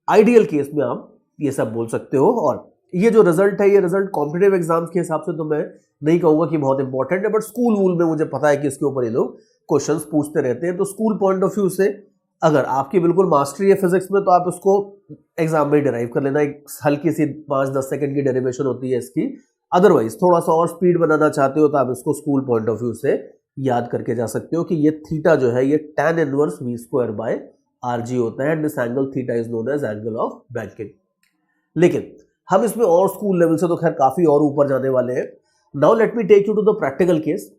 आइडियल केस में आप ये सब बोल सकते हो। और ये जो रिजल्ट है, ये रिजल्ट कॉम्पिटिटिव एग्जाम्स के हिसाब से तो मैं नहीं कहूंगा कि बहुत इंपॉर्टेंट है, बट स्कूल वूल में मुझे पता है कि इसके ऊपर ये लोग क्वेश्चंस पूछते रहते हैं। तो स्कूल पॉइंट ऑफ व्यू से अगर आपकी बिल्कुल मास्टरी है फिजिक्स में तो आप इसको एग्जाम में डिराइव कर लेना, एक हल्की सी 5-10 सेकंड की डेरिवेशन होती है इसकी। अदरवाइज थोड़ा सा और स्पीड बनाना चाहते हो तो आप इसको स्कूल पॉइंट ऑफ व्यू से याद करके जा सकते हो कि ये थीटा जो है ये tan inverse v square by rg होता है, and this angle theta is known as angle of banking. लेकिन हम इसमें और स्कूल लेवल से तो खैर काफी और ऊपर जाने वाले हैं। Now let me take you to the practical case.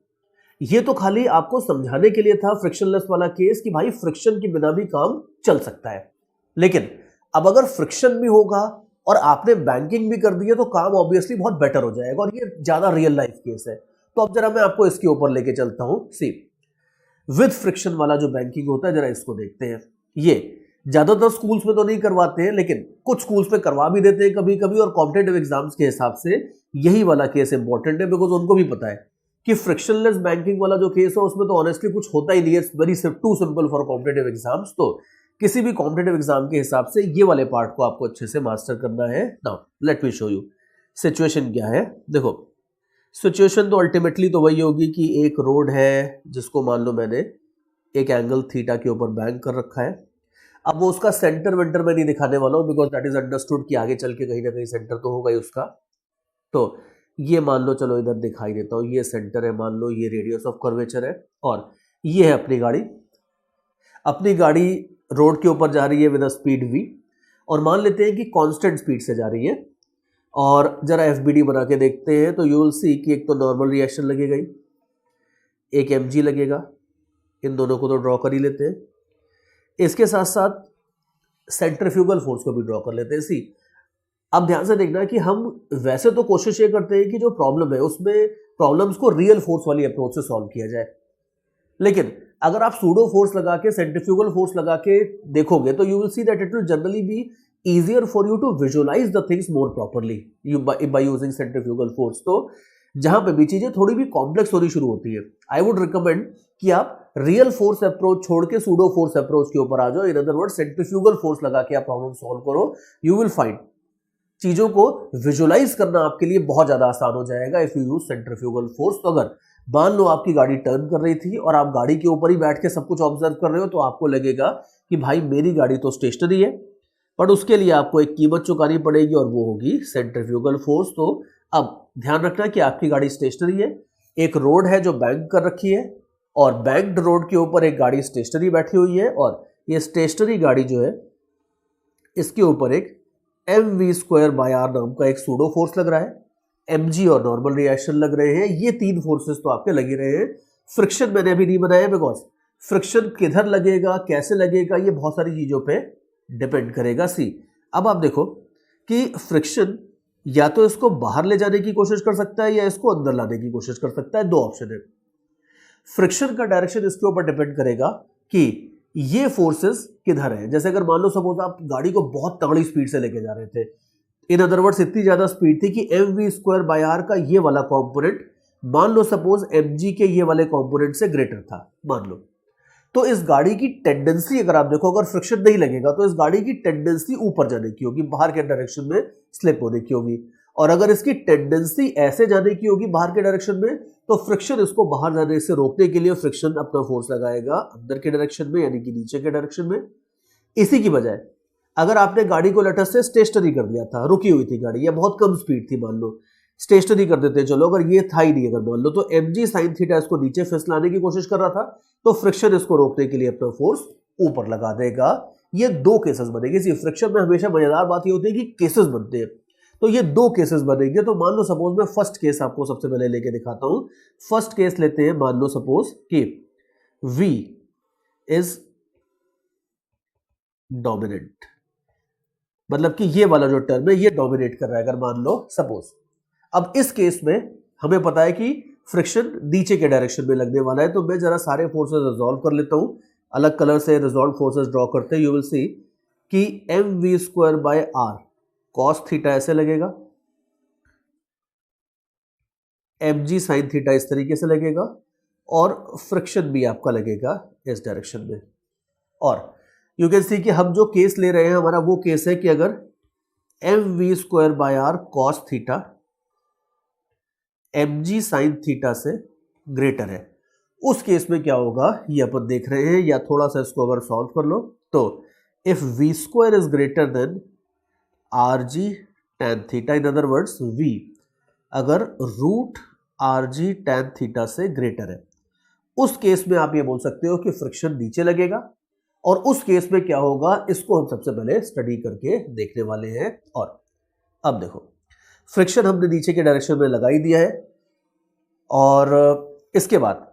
ये तो खाली आपको समझाने के लिए था फ्रिक्शनलेस वाला केस कि भाई फ्रिक्शन के बिना भी काम चल सकता है, लेकिन अब अगर फ्रिक्शन भी होगा और आपने बैंकिंग भी कर दी है तो काम ऑब्वियसली बहुत बेटर हो जाएगा, और ये ज्यादा रियल लाइफ केस है। तो अब जरा मैं आपको इसके ऊपर लेके चलता हूं। सी विद फ्रिक्शन वाला जो बैंकिंग होता है, जरा इसको देखते हैं। ये ज्यादातर स्कूल्स में तो नहीं करवाते हैं, लेकिन कुछ स्कूल्स में करवा भी देते हैं कभी कभी, और कॉम्पिटिटिव एग्जाम्स के हिसाब से यही वाला केस इंपॉर्टेंट है, बिकॉज उनको भी पता है कि फ्रिक्शनलेस बैंकिंग वाला जो केस है उसमें तो ऑनेस्टली कुछ होता ही नहीं है, very too simple for competitive exams. तो किसी भी कॉम्पिटिटिव एग्जाम के हिसाब से ये वाले पार्ट को आपको अच्छे से मास्टर करना है। Now let me show you situation क्या है। देखो सिचुएशन तो अल्टीमेटली तो वही होगी कि एक रोड है जिसको मान लो मैंने एक एंगल थीटा के ऊपर बैंक कर रखा है। अब वो उसका सेंटर वेंटर में नहीं दिखाने वाला हूं, बिकॉज दैट इज अंडरस्टूड कि आगे चल के कहीं ना कहीं सेंटर तो होगा ही उसका। तो ये मान लो, चलो इधर दिखाई देता हूं, ये सेंटर है, मान लो ये रेडियस ऑफ कर्वेचर है, और ये है अपनी गाड़ी। अपनी गाड़ी रोड के ऊपर जा रही है विद अ स्पीड v, और मान लेते हैं कि कांस्टेंट स्पीड से जा रही है। और जरा एफबीडी बना के देखते हैं तो यू विल सी कि एक तो नॉर्मल रिएक्शन लगेगा ही, एक mg लगेगा, इन दोनों को तो ड्रॉ कर ही लेते हैं। इसके साथ साथ सेंट्रीफ्यूगल फोर्स को भी ड्रॉ कर लेते हैं। सी, अब ध्यान से देखना कि हम वैसे तो कोशिश ये करते हैं कि जो प्रॉब्लम है उसमें प्रॉब्लम्स को रियल फोर्स वाली अप्रोच से सॉल्व किया जाए, लेकिन अगर आप सूडो फोर्स लगा के, सेंट्रीफ्यूगल फोर्स लगा के देखोगे तो you will see that it will generally be easier for you to visualize the things more properly by using centrifugal force। तो जहां पे भी चीजें थोड़ी भी कॉम्प्लेक्स होनी शुरू होती है, आई वुड रिकमेंड कि आप रियल फोर्स अप्रोच छोड़ के सूडो फोर्स अप्रोच के ऊपर आ जाओ। In other word, centrifugal force लगा के आप प्रॉब्लम सॉल्व करो, यू विल फाइंड चीजों को विजुलाइज करना आपके लिए बहुत ज्यादा आसान हो जाएगा if you use centrifugal force. तो अगर मान लो आपकी गाड़ी टर्न कर रही थी और आप गाड़ी के ऊपर ही बैठ के सब कुछ ऑब्जर्व कर रहे हो, तो आपको लगेगा कि भाई मेरी गाड़ी तो स्टेशनरी है, बट उसके लिए आपको एक कीमत चुकानी पड़ेगी और वो होगी सेंट्रीफ्यूगल फोर्स। तो अब ध्यान रखना कि आपकी गाड़ी स्टेशनरी है, एक रोड है जो बैंक कर रखी है और बैंक्ड रोड के ऊपर एक गाड़ी स्टेशनरी बैठी हुई है, और ये स्टेशनरी गाड़ी जो है इसके ऊपर एक mv²/r नाम का एक सूडो फोर्स लग रहा है, mg और नॉर्मल रिएक्शन लग रहे हैं। ये तीन फोर्सेस तो आपके लगे रहे हैं। फ्रिक्शन मैंने अभी नहीं बनाया बिकॉज फ्रिक्शन किधर लगेगा, कैसे लगेगा, ये बहुत सारी चीजों पे डिपेंड करेगा। सी, अब आप देखो कि फ्रिक्शन या तो इसको बाहर ले जाने की कोशिश कर सकता है या इसको अंदर लाने की कोशिश कर सकता है, दो ऑप्शन है। फ्रिक्शन का डायरेक्शन इसके ऊपर डिपेंड करेगा कि ये फोर्सेस किधर है। जैसे अगर मान लो सपोज आप गाड़ी को बहुत तगड़ी स्पीड से लेके जा रहे थे, इन अदर वर्ड्स इतनी ज्यादा स्पीड थी कि mv²/r का ये वाला कंपोनेंट मान लो सपोज mg के ये वाले कंपोनेंट से ग्रेटर था मान लो, तो इस गाड़ी की टेंडेंसी अगर आप देखो, अगर फ्रिक्शन नहीं लगेगा तो इस गाड़ी की टेंडेंसी ऊपर जाने की होगी, बाहर के डायरेक्शन में स्लिप होने की होगी। और अगर इसकी टेंडेंसी ऐसे जाने की होगी बाहर के डायरेक्शन में, तो फ्रिक्शन इसको बाहर जाने से रोकने के लिए फ्रिक्शन अपना फोर्स लगाएगा अंदर के डायरेक्शन में, यानी कि नीचे के डायरेक्शन में। इसी की बजाय अगर आपने गाड़ी को लेटेस्ट से स्टेशनरी कर दिया था, रुकी हुई थी गाड़ी या बहुत कम स्पीड थी, मान लो स्टेशनरी कर देते, चलो अगर ये था ही नहीं, अगर मान लो तो mg sin थीटा इसको नीचे फिसलाने की कोशिश कर रहा था, तो फ्रिक्शन इसको रोकने के लिए अपना फोर्स ऊपर लगा देगा। ये दो केसेस बनेंगे। इसी फ्रिक्शन में हमेशा मजेदार बात ये होती है कि केसेस बनते हैं, तो ये दो केसेस बनेंगे। तो मान लो सपोज मैं फर्स्ट केस आपको सबसे पहले लेके दिखाता हूं। फर्स्ट केस लेते हैं, मान लो सपोज कि V इज डोमिनेंट, मतलब कि ये वाला जो टर्म है ये डोमिनेट कर रहा है, अगर मान लो सपोज। अब इस केस में हमें पता है कि फ्रिक्शन नीचे के डायरेक्शन में लगने वाला है, तो मैं जरा सारे फोर्सेस रिजॉल्व कर लेता हूं, अलग कलर से रिजॉल्व फोर्सेस ड्रॉ करते हैं। यू विल सी कि mv²/r cos थीटा ऐसे लगेगा, mg sin थीटा इस तरीके से लगेगा, और फ्रिक्शन भी आपका लगेगा इस डायरेक्शन में। और यू कैन सी कि हम जो केस ले रहे हैं हमारा वो केस है कि अगर mv²/r cos theta mg sin theta से ग्रेटर है, उस केस में क्या होगा ये अपन देख रहे हैं। या थोड़ा सा इसको अगर सॉल्व कर लो तो if v² is greater than rg tan theta, in other words v अगर √rg tan थीटा से ग्रेटर है, उस केस में आप ये बोल सकते हो कि फ्रिक्शन नीचे लगेगा। और उस केस में क्या होगा इसको हम सबसे पहले स्टडी करके देखने वाले हैं। और अब देखो, फ्रिक्शन हमने नीचे के डायरेक्शन में लगा ही दिया है, और इसके बाद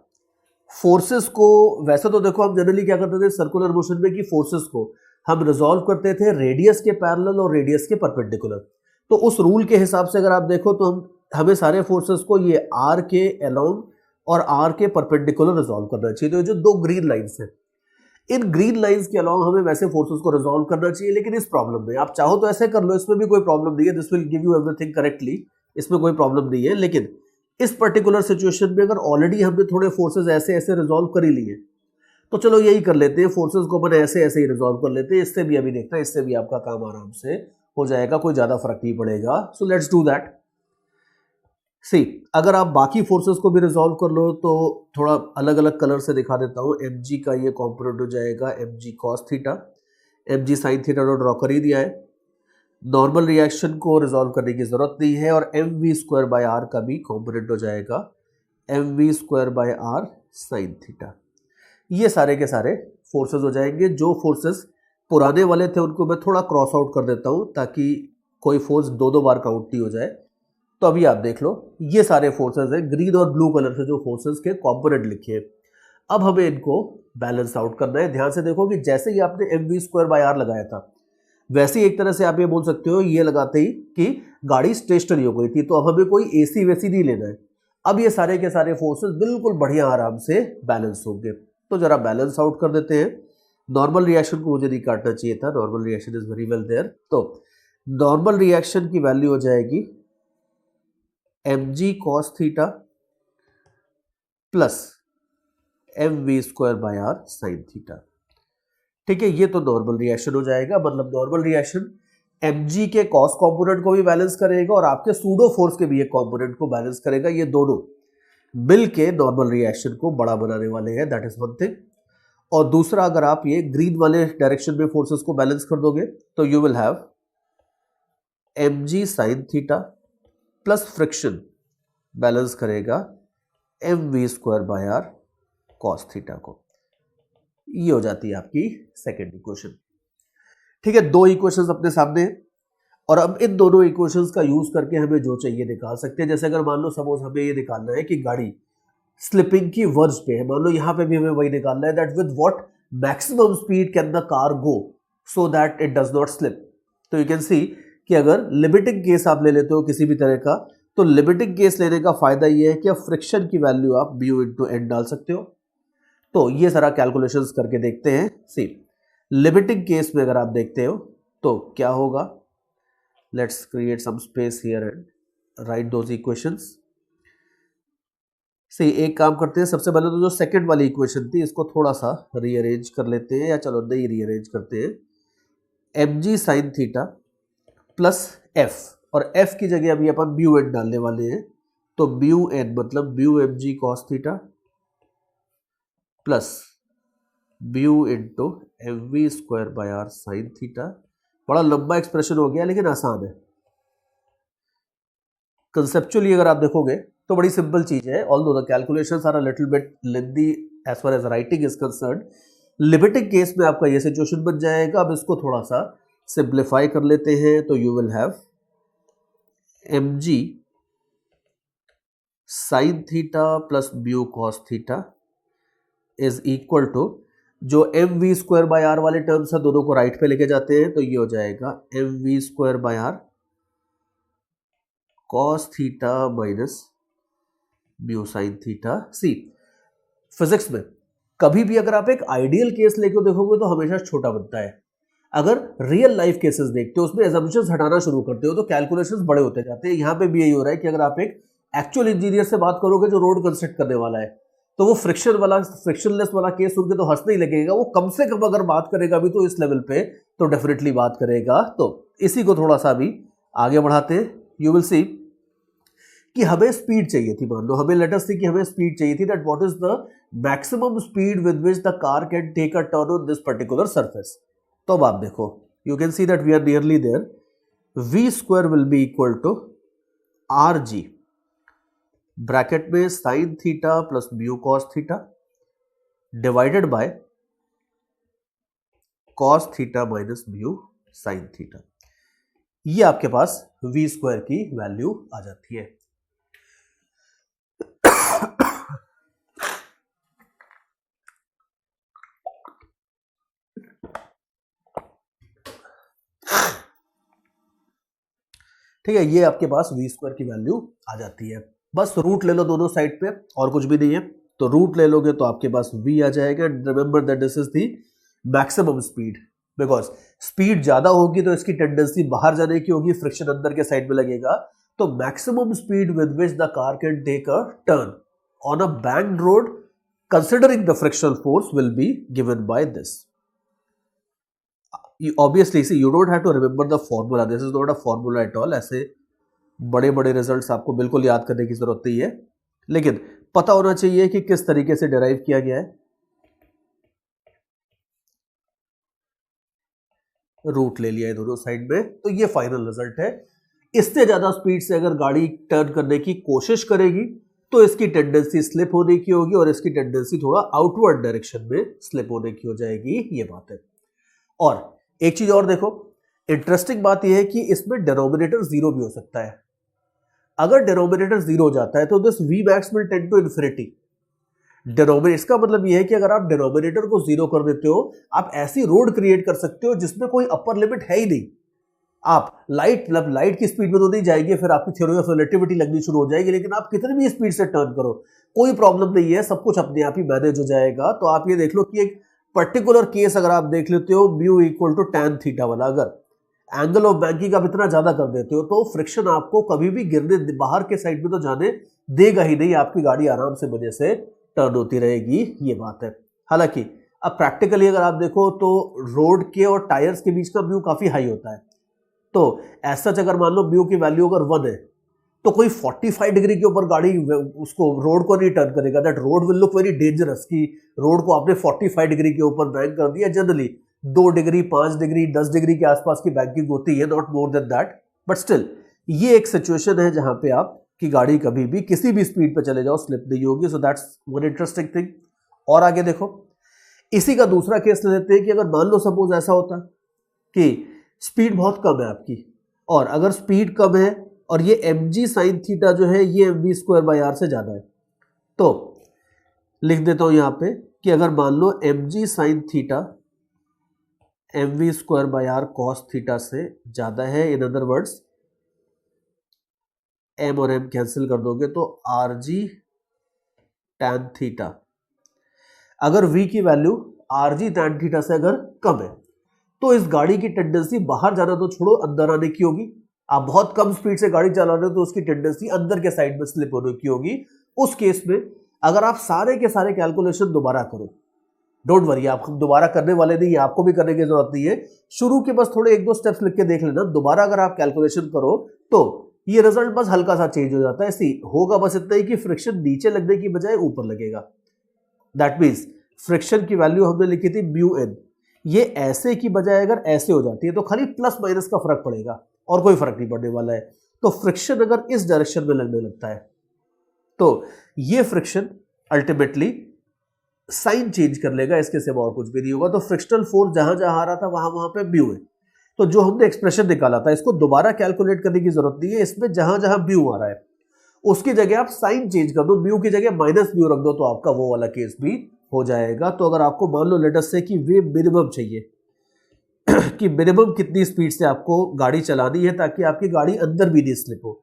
फोर्सेस को, वैसे तो देखो हम जनरली क्या करते थे सर्कुलर मोशन में कि फोर्सेस को हम रिजॉल्व करते थे रेडियस के पैरेलल और रेडियस के परपेंडिकुलर। तो उस रूल के हिसाब से अगर आप देखो तो हमें सारे फोर्सेस को ये आर के अलोंग और आर के परपेंडिकुलर रिजॉल्व करना चाहिए। तो जो दो ग्रीन लाइंस हैं, इन ग्रीन लाइंस के अलावा हमें वैसे फोर्सेस को रिजॉल्व करना चाहिए। लेकिन इस प्रॉब्लम में आप चाहो तो ऐसे कर लो, इसमें भी कोई प्रॉब्लम नहीं है, this will give you everything correctly, इसमें कोई प्रॉब्लम नहीं है। लेकिन इस पर्टिकुलर सिचुएशन में अगर ऑलरेडी हमने थोड़े फोर्सेस ऐसे ऐसे रिजॉल्व कर ही लिए, तो चलो यही कर लेते हैं, फोर्सेस को अपन ऐसे ऐसे ही रिजॉल्व कर लेते हैं। इससे भी अभी देखना, इससे भी आपका काम आराम से हो जाएगा, कोई ज्यादा फर्क नहीं पड़ेगा। So let's do that. See, अगर आप बाकी फोर्सेस को भी रिजॉल्व कर लो तो थोड़ा अलग अलग कलर से दिखा देता हूँ। mg का ये कॉम्पोनेंट हो जाएगा mg cos theta, mg sin theta तो ड्रॉ कर ही दिया है, नॉर्मल रिएक्शन को रिजॉल्व करने की जरूरत नहीं है। और mv²/r का भी कॉम्पोनेंट हो जाएगा mv²/r sin थीटा। ये सारे के सारे फोर्सेस हो जाएंगे। जो फोर्सेस पुराने वाले थे उनको मैं थोड़ा क्रॉस आउट कर देता हूँ ताकि कोई फोर्स दो दो बार काउंट नहीं हो जाए। तो अभी आप देख लो, ये सारे फोर्सेस हैं, ग्रीन और ब्लू कलर से जो फोर्सेस के कॉम्पोनेंट लिखे हैं। अब हमें इनको बैलेंस आउट करना है। ध्यान से देखो कि जैसे ही आपने mv²/r लगाया था, वैसे ही एक तरह से आप ये बोल सकते हो ये लगाते ही कि गाड़ी स्टेशनरी हो गई थी, तो अब हमें कोई एसी वैसी नहीं लेना है, अब ये सारे के सारे फोर्सेस बिल्कुल बढ़िया आराम से बैलेंस होंगे। तो जरा बैलेंस आउट कर देते हैं। नॉर्मल रिएक्शन को मुझे नहीं काटना चाहिए था, normal reaction is very well there. तो नॉर्मल रिएक्शन की वैल्यू हो जाएगी mg cos theta plus mv square by R sine theta. ठीक है, ये तो नॉर्मल रिएक्शन हो जाएगा। मतलब नॉर्मल रिएक्शन mg के कॉस कंपोनेंट को भी बैलेंस करेगा और आपके सूडो फोर्स के भी एक कंपोनेंट को बैलेंस करेगा। ये दोनों मिल के नॉर्मल रिएक्शन को बड़ा बनाने वाले हैं, दैट इज वन थिंग। और दूसरा, अगर आप ये ग्रीन वाले डायरेक्शन में फोर्सेस को बैलेंस कर दोगे तो you will have mg sine theta plus friction balance करेगा mv square by R cos theta को। ये हो जाती है आपकी सेकेंड इक्वेशन। ठीक है, दो इक्वेशंस अपने सामने हैं और अब इन दोनों इक्वेशंस का यूज करके हमें जो चाहिए निकाल सकते हैं। जैसे अगर मान लो सपोज हमें ये निकालना है कि गाड़ी स्लिपिंग की वर्ज पे है, मान लो यहां पे भी हमें वही निकालना है that with what maximum speed can the car go so that it does not slip. तो यू कैन सी कि अगर लिमिटिंग केस आप ले लेते हो किसी भी तरह का, तो लिमिटिंग केस लेने का फायदा ये है कि अब फ्रिक्शन की वैल्यू आप म्यू इनटू एन डाल सकते हो। तो ये सारा कैलकुलेशंस करके देखते हैं। सी लिमिटिंग केस में अगर आप देखते हो तो क्या होगा, let's create some space here and write those equations. See एक काम करते हैं, सबसे पहले तो जो सेकंड वाली इक्वेशन थी इसको थोड़ा सा रीअरेंज कर लेते हैं, या चलो नहीं रीअरेंज करते हैं। mg sine theta plus f, और f की जगह अभी अपन म्यू एन डालने वाले हैं। तो म्यू एन मतलब mu mg cos theta plus mu into mv square by R sine theta. बड़ा लंबा एक्सप्रेशन हो गया लेकिन आसान है। कंसेप्चुअली अगर आप देखोगे तो बड़ी सिंपल चीज है, although the calculations are a little bit lengthy as far as writing is concerned. Limiting case में आपका ये सिचुएशन बन जाएगा। अब इसको थोड़ा सा सिंप्लीफाई कर लेते हैं तो you will have mg sine theta plus mu cos theta is equal to, जो mv स्क्वायर बाय आर वाले टर्म्स है दोनों को राइट पे लेके जाते हैं तो ये हो जाएगा mv square by R cos theta minus mu sine theta. सी फिजिक्स में कभी भी अगर आप एक आइडियल केस लेके देखोगे तो हमेशा छोटा बनता है। अगर रियल लाइफ केसेस देखते हो उसमें एजम्पशंस हटाना शुरू करते हो तो कैलकुलेशंस बड़े होते जाते हैं। यहाँ पे भी यही हो रहा है कि अगर आप एक एक्चुअल इंजीनियर से बात करोगे जो रोड कंस्ट्रक्ट करने वाला है तो वो फ्रिक्शनलेस वाला केस सुन के तो हंसने ही लगेगा। वो कम से कम अगर बात करेगा भी तो इस लेवल पे तो डेफिनेटली बात करेगा। तो इसी को थोड़ा सा भी आगे बढ़ाते हैं। यू विल सी कि हमें स्पीड चाहिए थी, मान लो हमें लेट अस सी कि हमें स्पीड चाहिए थी, that what is the maximum speed with which the car can take a turn on this particular surface. तो अब आप देखो, you can see that we are nearly there. v square will be equal to R G, bracket में sine theta plus mu cos theta divided by cos theta minus mu sine theta. ये आपके पास v square की value आ जाती है। ठीक है, ये आपके पास v स्क्वायर की वैल्यू आ जाती है। बस रूट ले लो दोनों साइड पे और कुछ भी नहीं है। तो रूट ले लोगे तो आपके पास v आ जाएगा। Remember that this is the maximum speed, because speed ज्यादा होगी तो इसकी टेंडेंसी बाहर जाने की होगी, फ्रिक्शन अंदर के साइड में लगेगा। तो maximum speed with which the car can take a turn on a banked road considering the frictional force will be given by this. You obviously see you don't have to remember the formula, this is not a formula at all। ऐसे बड़े बड़े results आपको बिल्कुल याद करने की जरूरत नहीं है, लेकिन पता होना चाहिए कि किस तरीके से डिराइव किया गया है। रूट ले लिया है दोनों साइड में, तो ये फाइनल रिजल्ट है। इससे ज्यादा स्पीड से अगर गाड़ी टर्न करने की कोशिश करेगी तो इसकी टेंडेंसी स्लिप होने की होगी और इसकी टेंडेंसी थोड़ा आउटवर्ड डायरेक्शन में स्लिप होने की हो जाएगी। ये बात है। और एक चीज और देखो, इंटरेस्टिंग बात यह है कि इसमें डिनोमिनेटर जीरो भी हो सकता है। अगर डिनोमिनेटर जीरो हो जाता है तो this V max will tend to infinity. Denominator, इसका मतलब ये है कि अगर आप डिनोमिनेटर को जीरो कर देते हो, आप ऐसी रोड क्रिएट कर सकते हो जिसमें कोई अपर लिमिट है ही नहीं। आप लाइट की स्पीड में तो नहीं जाएंगे, फिर आपकी थ्योरी ऑफ रिलेटिविटी लगनी शुरू हो जाएगी, लेकिन आप कितनी भी स्पीड से टर्न करो कोई प्रॉब्लम नहीं है, सब कुछ अपने आप ही मैनेज हो जाएगा। तो आप ये देख लो कि एक पर्टिकुलर केस अगर आप देख लेते हो, mu equal to tan theta वाला, अगर एंगल ऑफ बैंकिंग आप इतना ज्यादा कर देते हो तो फ्रिक्शन आपको कभी भी गिरने, बाहर के साइड में तो जाने देगा ही नहीं, आपकी गाड़ी आराम से मजे से टर्न होती रहेगी, ये बात है। हालांकि अब प्रैक्टिकली अगर आप देखो तो रोड के और टायर्स के बीच का म्यू काफी हाई होता है, तो ऐसा अगर मान लो म्यू की वैल्यू अगर 1 है तो कोई 45 डिग्री के ऊपर गाड़ी उसको रोड को नहीं टर्न करेगा। That road will look very dangerous कि रोड को आपने 45 डिग्री के ऊपर बैंक कर दिया। जनरली 2 डिग्री, 5 डिग्री, 10 डिग्री के आसपास की बैंकिंग होती है, not more than that, but still ये एक सिचुएशन है जहां पे आप की गाड़ी कभी भी किसी भी स्पीड पे चले जाओ स्लिप नहीं होगी। So that's one interesting thing. और आगे देखो, इसी का दूसरा केस ले लेते हैं कि अगर मान लो सपोज ऐसा होता कि स्पीड बहुत कम है आपकी, और अगर स्पीड कम है और ये mg साइन थीटा जो है ये mv स्क्वायर बाई आर से ज्यादा है, तो लिख देता हूं यहां पे कि अगर मान लो mg sine theta mv square by R cos theta से ज्यादा है, इन अदर वर्ड्स m और m कैंसिल कर दोगे तो rg tan थीटा, अगर v की वैल्यू rg tan थीटा से अगर कम है तो इस गाड़ी की टेंडेंसी बाहर जाना तो छोड़ो, अंदर आने की होगी। आप बहुत कम स्पीड से गाड़ी चला रहे हो तो उसकी टेंडेंसी अंदर के साइड में स्लिप होने की होगी। उस केस में अगर आप सारे के सारे कैलकुलेशन दोबारा करो, डोंट वरी, आप दोबारा करने वाले नहीं है, आपको भी करने की जरूरत नहीं है, शुरू के बस थोड़े 1-2 स्टेप्स लिख के देख लेना। दोबारा अगर आप कैलकुलेशन करो तो ये रिजल्ट बस हल्का सा चेंज हो जाता है। ऐसी होगा बस इतना ही कि फ्रिक्शन नीचे लगने की बजाय ऊपर लगेगा। दैट मीन्स फ्रिक्शन की वैल्यू हमने लिखी थी म्यू एन, ये ऐसे की बजाय अगर ऐसे हो जाती है तो खाली प्लस माइनस का फर्क पड़ेगा और कोई फर्क नहीं पड़ने वाला है। तो फ्रिक्शन अगर इस डायरेक्शन में लगने लगता है तो ये फ्रिक्शन अल्टीमेटली साइन चेंज कर लेगा, इसके सिवा और कुछ भी नहीं होगा। तो फ्रिक्शनल फोर्स जहां जहां आ रहा था वहां पे म्यू है। तो जो हमने एक्सप्रेशन निकाला था इसको दोबारा कैलकुलेट करने की जरूरत नहीं है, इसमें जहां जहां म्यू आ रहा है उसकी जगह आप साइन चेंज कर दो, म्यू की जगह माइनस म्यू रख दो, तो आपका वो वाला केस भी हो जाएगा। तो अगर आपको मान लो लेट अस से कि वे मिनिमम चाहिए कि मिनिमम कितनी स्पीड से आपको गाड़ी चलानी है ताकि आपकी गाड़ी अंदर भी नहीं स्लिप हो,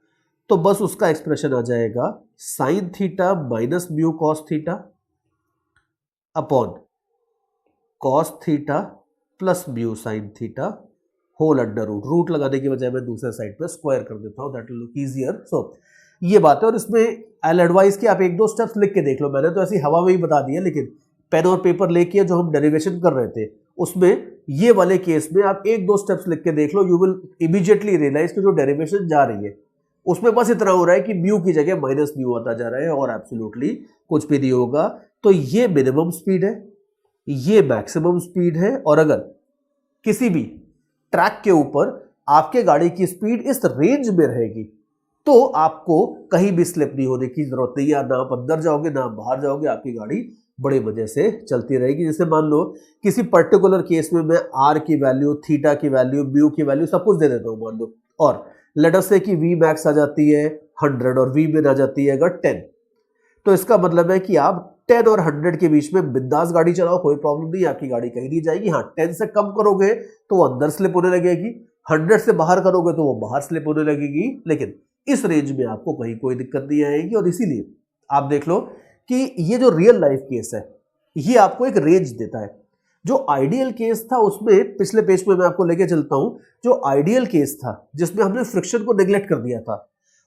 तो बस उसका एक्सप्रेशन आ जाएगा sine theta minus mu cos theta upon cos theta plus mu sine theta whole under root. Root लगाने की बजाय मैं दूसरे साइड पे स्क्वायर कर देता हूं, दैट विल लुक इजियर। सो ये बात है। और इसमें आई विल एडवाइस कि आप 1-2 स्टेप्स लिख के देख लो। मैंने तो ऐसी हवा में ही बता दिया, लेकिन पेन और पेपर लेके जो हम डेरिवेशन कर रहे थे उसमें ये वाले केस में आप 1-2 स्टेप्स लिख के देख लो, यू विल इमीडिएटली रियलाइज कि जो डेरिवेशन जा रही है उसमें बस इतना हो रहा है कि म्यू की जगह माइनस म्यू आता जा रहा है और एब्सोल्युटली कुछ भी नहीं होगा। तो ये मिनिमम स्पीड है, ये मैक्सिमम स्पीड है, और अगर किसी भी ट्रैक के ऊपर आपके गाड़ी की स्पीड इस रेंज में रहेगी तो आपको कहीं भी स्लिप नहीं होने की जरूरत नहीं है, ना आप अंदर जाओगे ना बाहर जाओगे, आपकी गाड़ी बड़े मजे से चलती रहेगी। जैसे मान लो किसी पर्टिकुलर केस में मैं आर की वैल्यू, थीटा की वैल्यू, म्यू की वैल्यू सब कुछ दे देता हूं मान लो, और लेट अस से कि वी मैक्स आ जाती है 100 और वी मिन आ जाती है अगर 10, तो इसका मतलब है कि आप 10 और 100 के बीच में बिंदास गाड़ी चलाओ, कोई प्रॉब्लम नहीं, आपकी गाड़ी कहीं नहीं जाएगी। हाँ, 10 से कम करोगे तो वो अंदर स्लिप होने लगेगी, 100 से बाहर करोगे तो वो बाहर स्लिप होने लगेगी, लेकिन इस रेंज में आपको कहीं कोई दिक्कत नहीं आएगी। और इसीलिए आप देख लो कि ये जो रियल लाइफ केस है ये आपको एक रेंज देता है। जो आइडियल केस था उसमें पिछले पेज पे मैं आपको लेके चलता हूं, जो आइडियल केस था जिसमें हमने फ्रिक्शन को नेग्लेक्ट कर दिया था,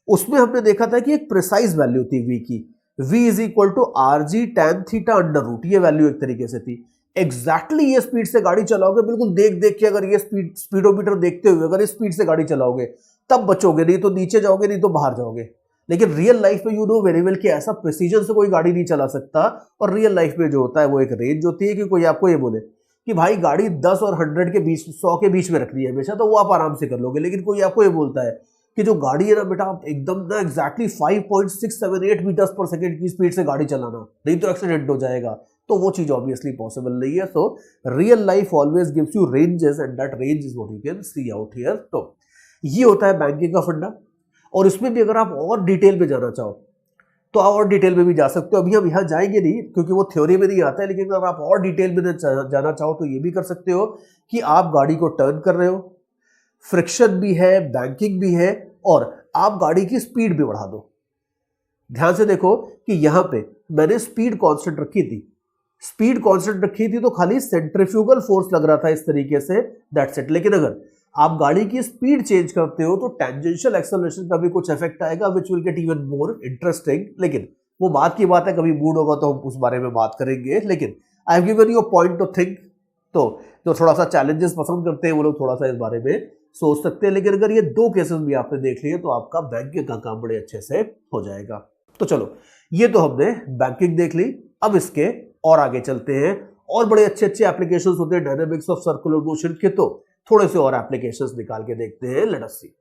उसमें हमने देखा था कि एक प्रिसाइज वैल्यू थी v की, v is equal to R G tan theta under root, ये वैल्यू एक तरीके से थी। एग्जैक्टली ये स्पीड से गाड़ी चलाओगे, बिल्कुल देख देख के, अगर ये स्पीडोमीटर देखते हुए अगर इस स्पीड से गाड़ी चलाओगे तब बचोगे, नहीं तो नीचे जाओगे, नहीं तो बाहर जाओगे। लेकिन रियल लाइफ में यू नो वेरी वेल कि ऐसा प्रिसीजन से कोई गाड़ी नहीं चला सकता। और रियल लाइफ में जो होता है वो एक रेंज होती है कि कोई आपको ये बोले कि भाई गाड़ी 10 और 100 के बीच, 100 के बीच में रखनी है हमेशा, तो वो आप आराम से कर लोगे। लेकिन कोई आपको ये बोलता है कि जो गाड़ी है ना बेटा, आप एकदम ना एग्जैक्टली 5.678 मीटर्स पर सेकेंड की स्पीड से गाड़ी चलाना, नहीं तो एक्सीडेंट हो जाएगा, तो वो चीज ऑब्वियसली पॉसिबल नहीं है। So real life always gives you ranges and that range is what you can C out here. तो ये होता है बैंकिंग का फंडा। और इसमें भी अगर आप और डिटेल में जाना चाहो तो आप और डिटेल में भी जा सकते हो। अभी हम यहाँ जाएंगे नहीं क्योंकि वो थ्योरी में नहीं आता है, लेकिन अगर आप और डिटेल में जाना चाहो तो ये भी कर सकते हो कि आप गाड़ी को टर्न कर रहे हो, फ्रिक्शन भी है, बैंकिंग भी है, और आप गाड़ी की स्पीड भी बढ़ा दो। ध्यान से देखो कि यहां पे मैंने स्पीड कांस्टेंट रखी थी, तो खाली सेंट्रीफ्यूगल फोर्स लग रहा था इस तरीके से, दैट्स इट। लेकिन अगर आप गाड़ी की स्पीड चेंज करते हो तो टेंजेंशियल एक्सेलरेशन का भी कुछ इफेक्ट आएगा, which will get even more interesting. लेकिन वो बात की बात है, कभी मूड होगा तो हम उस बारे में बात करेंगे। लेकिन I have given you a point two think. तो जो थोड़ा सा चैलेंजेस पसंद करते हैं वो लोग थोड़ा सा इस बारे में सोच सकते हैं। लेकिन अगर ये दो केसेस भी आपने देख लिए तो आपका बैंकिंग का काम बड़े अच्छे से हो जाएगा। तो चलो, ये तो हमने बैंकिंग देख ली। अब इसके और आगे चलते हैं, और बड़े अच्छे अच्छे एप्लीकेशंस होते हैं डायनामिक्स ऑफ सर्कुलर मोशन के, तो थोड़े से और एप्लीकेशंस निकाल के देखते हैं। लेट अस सी।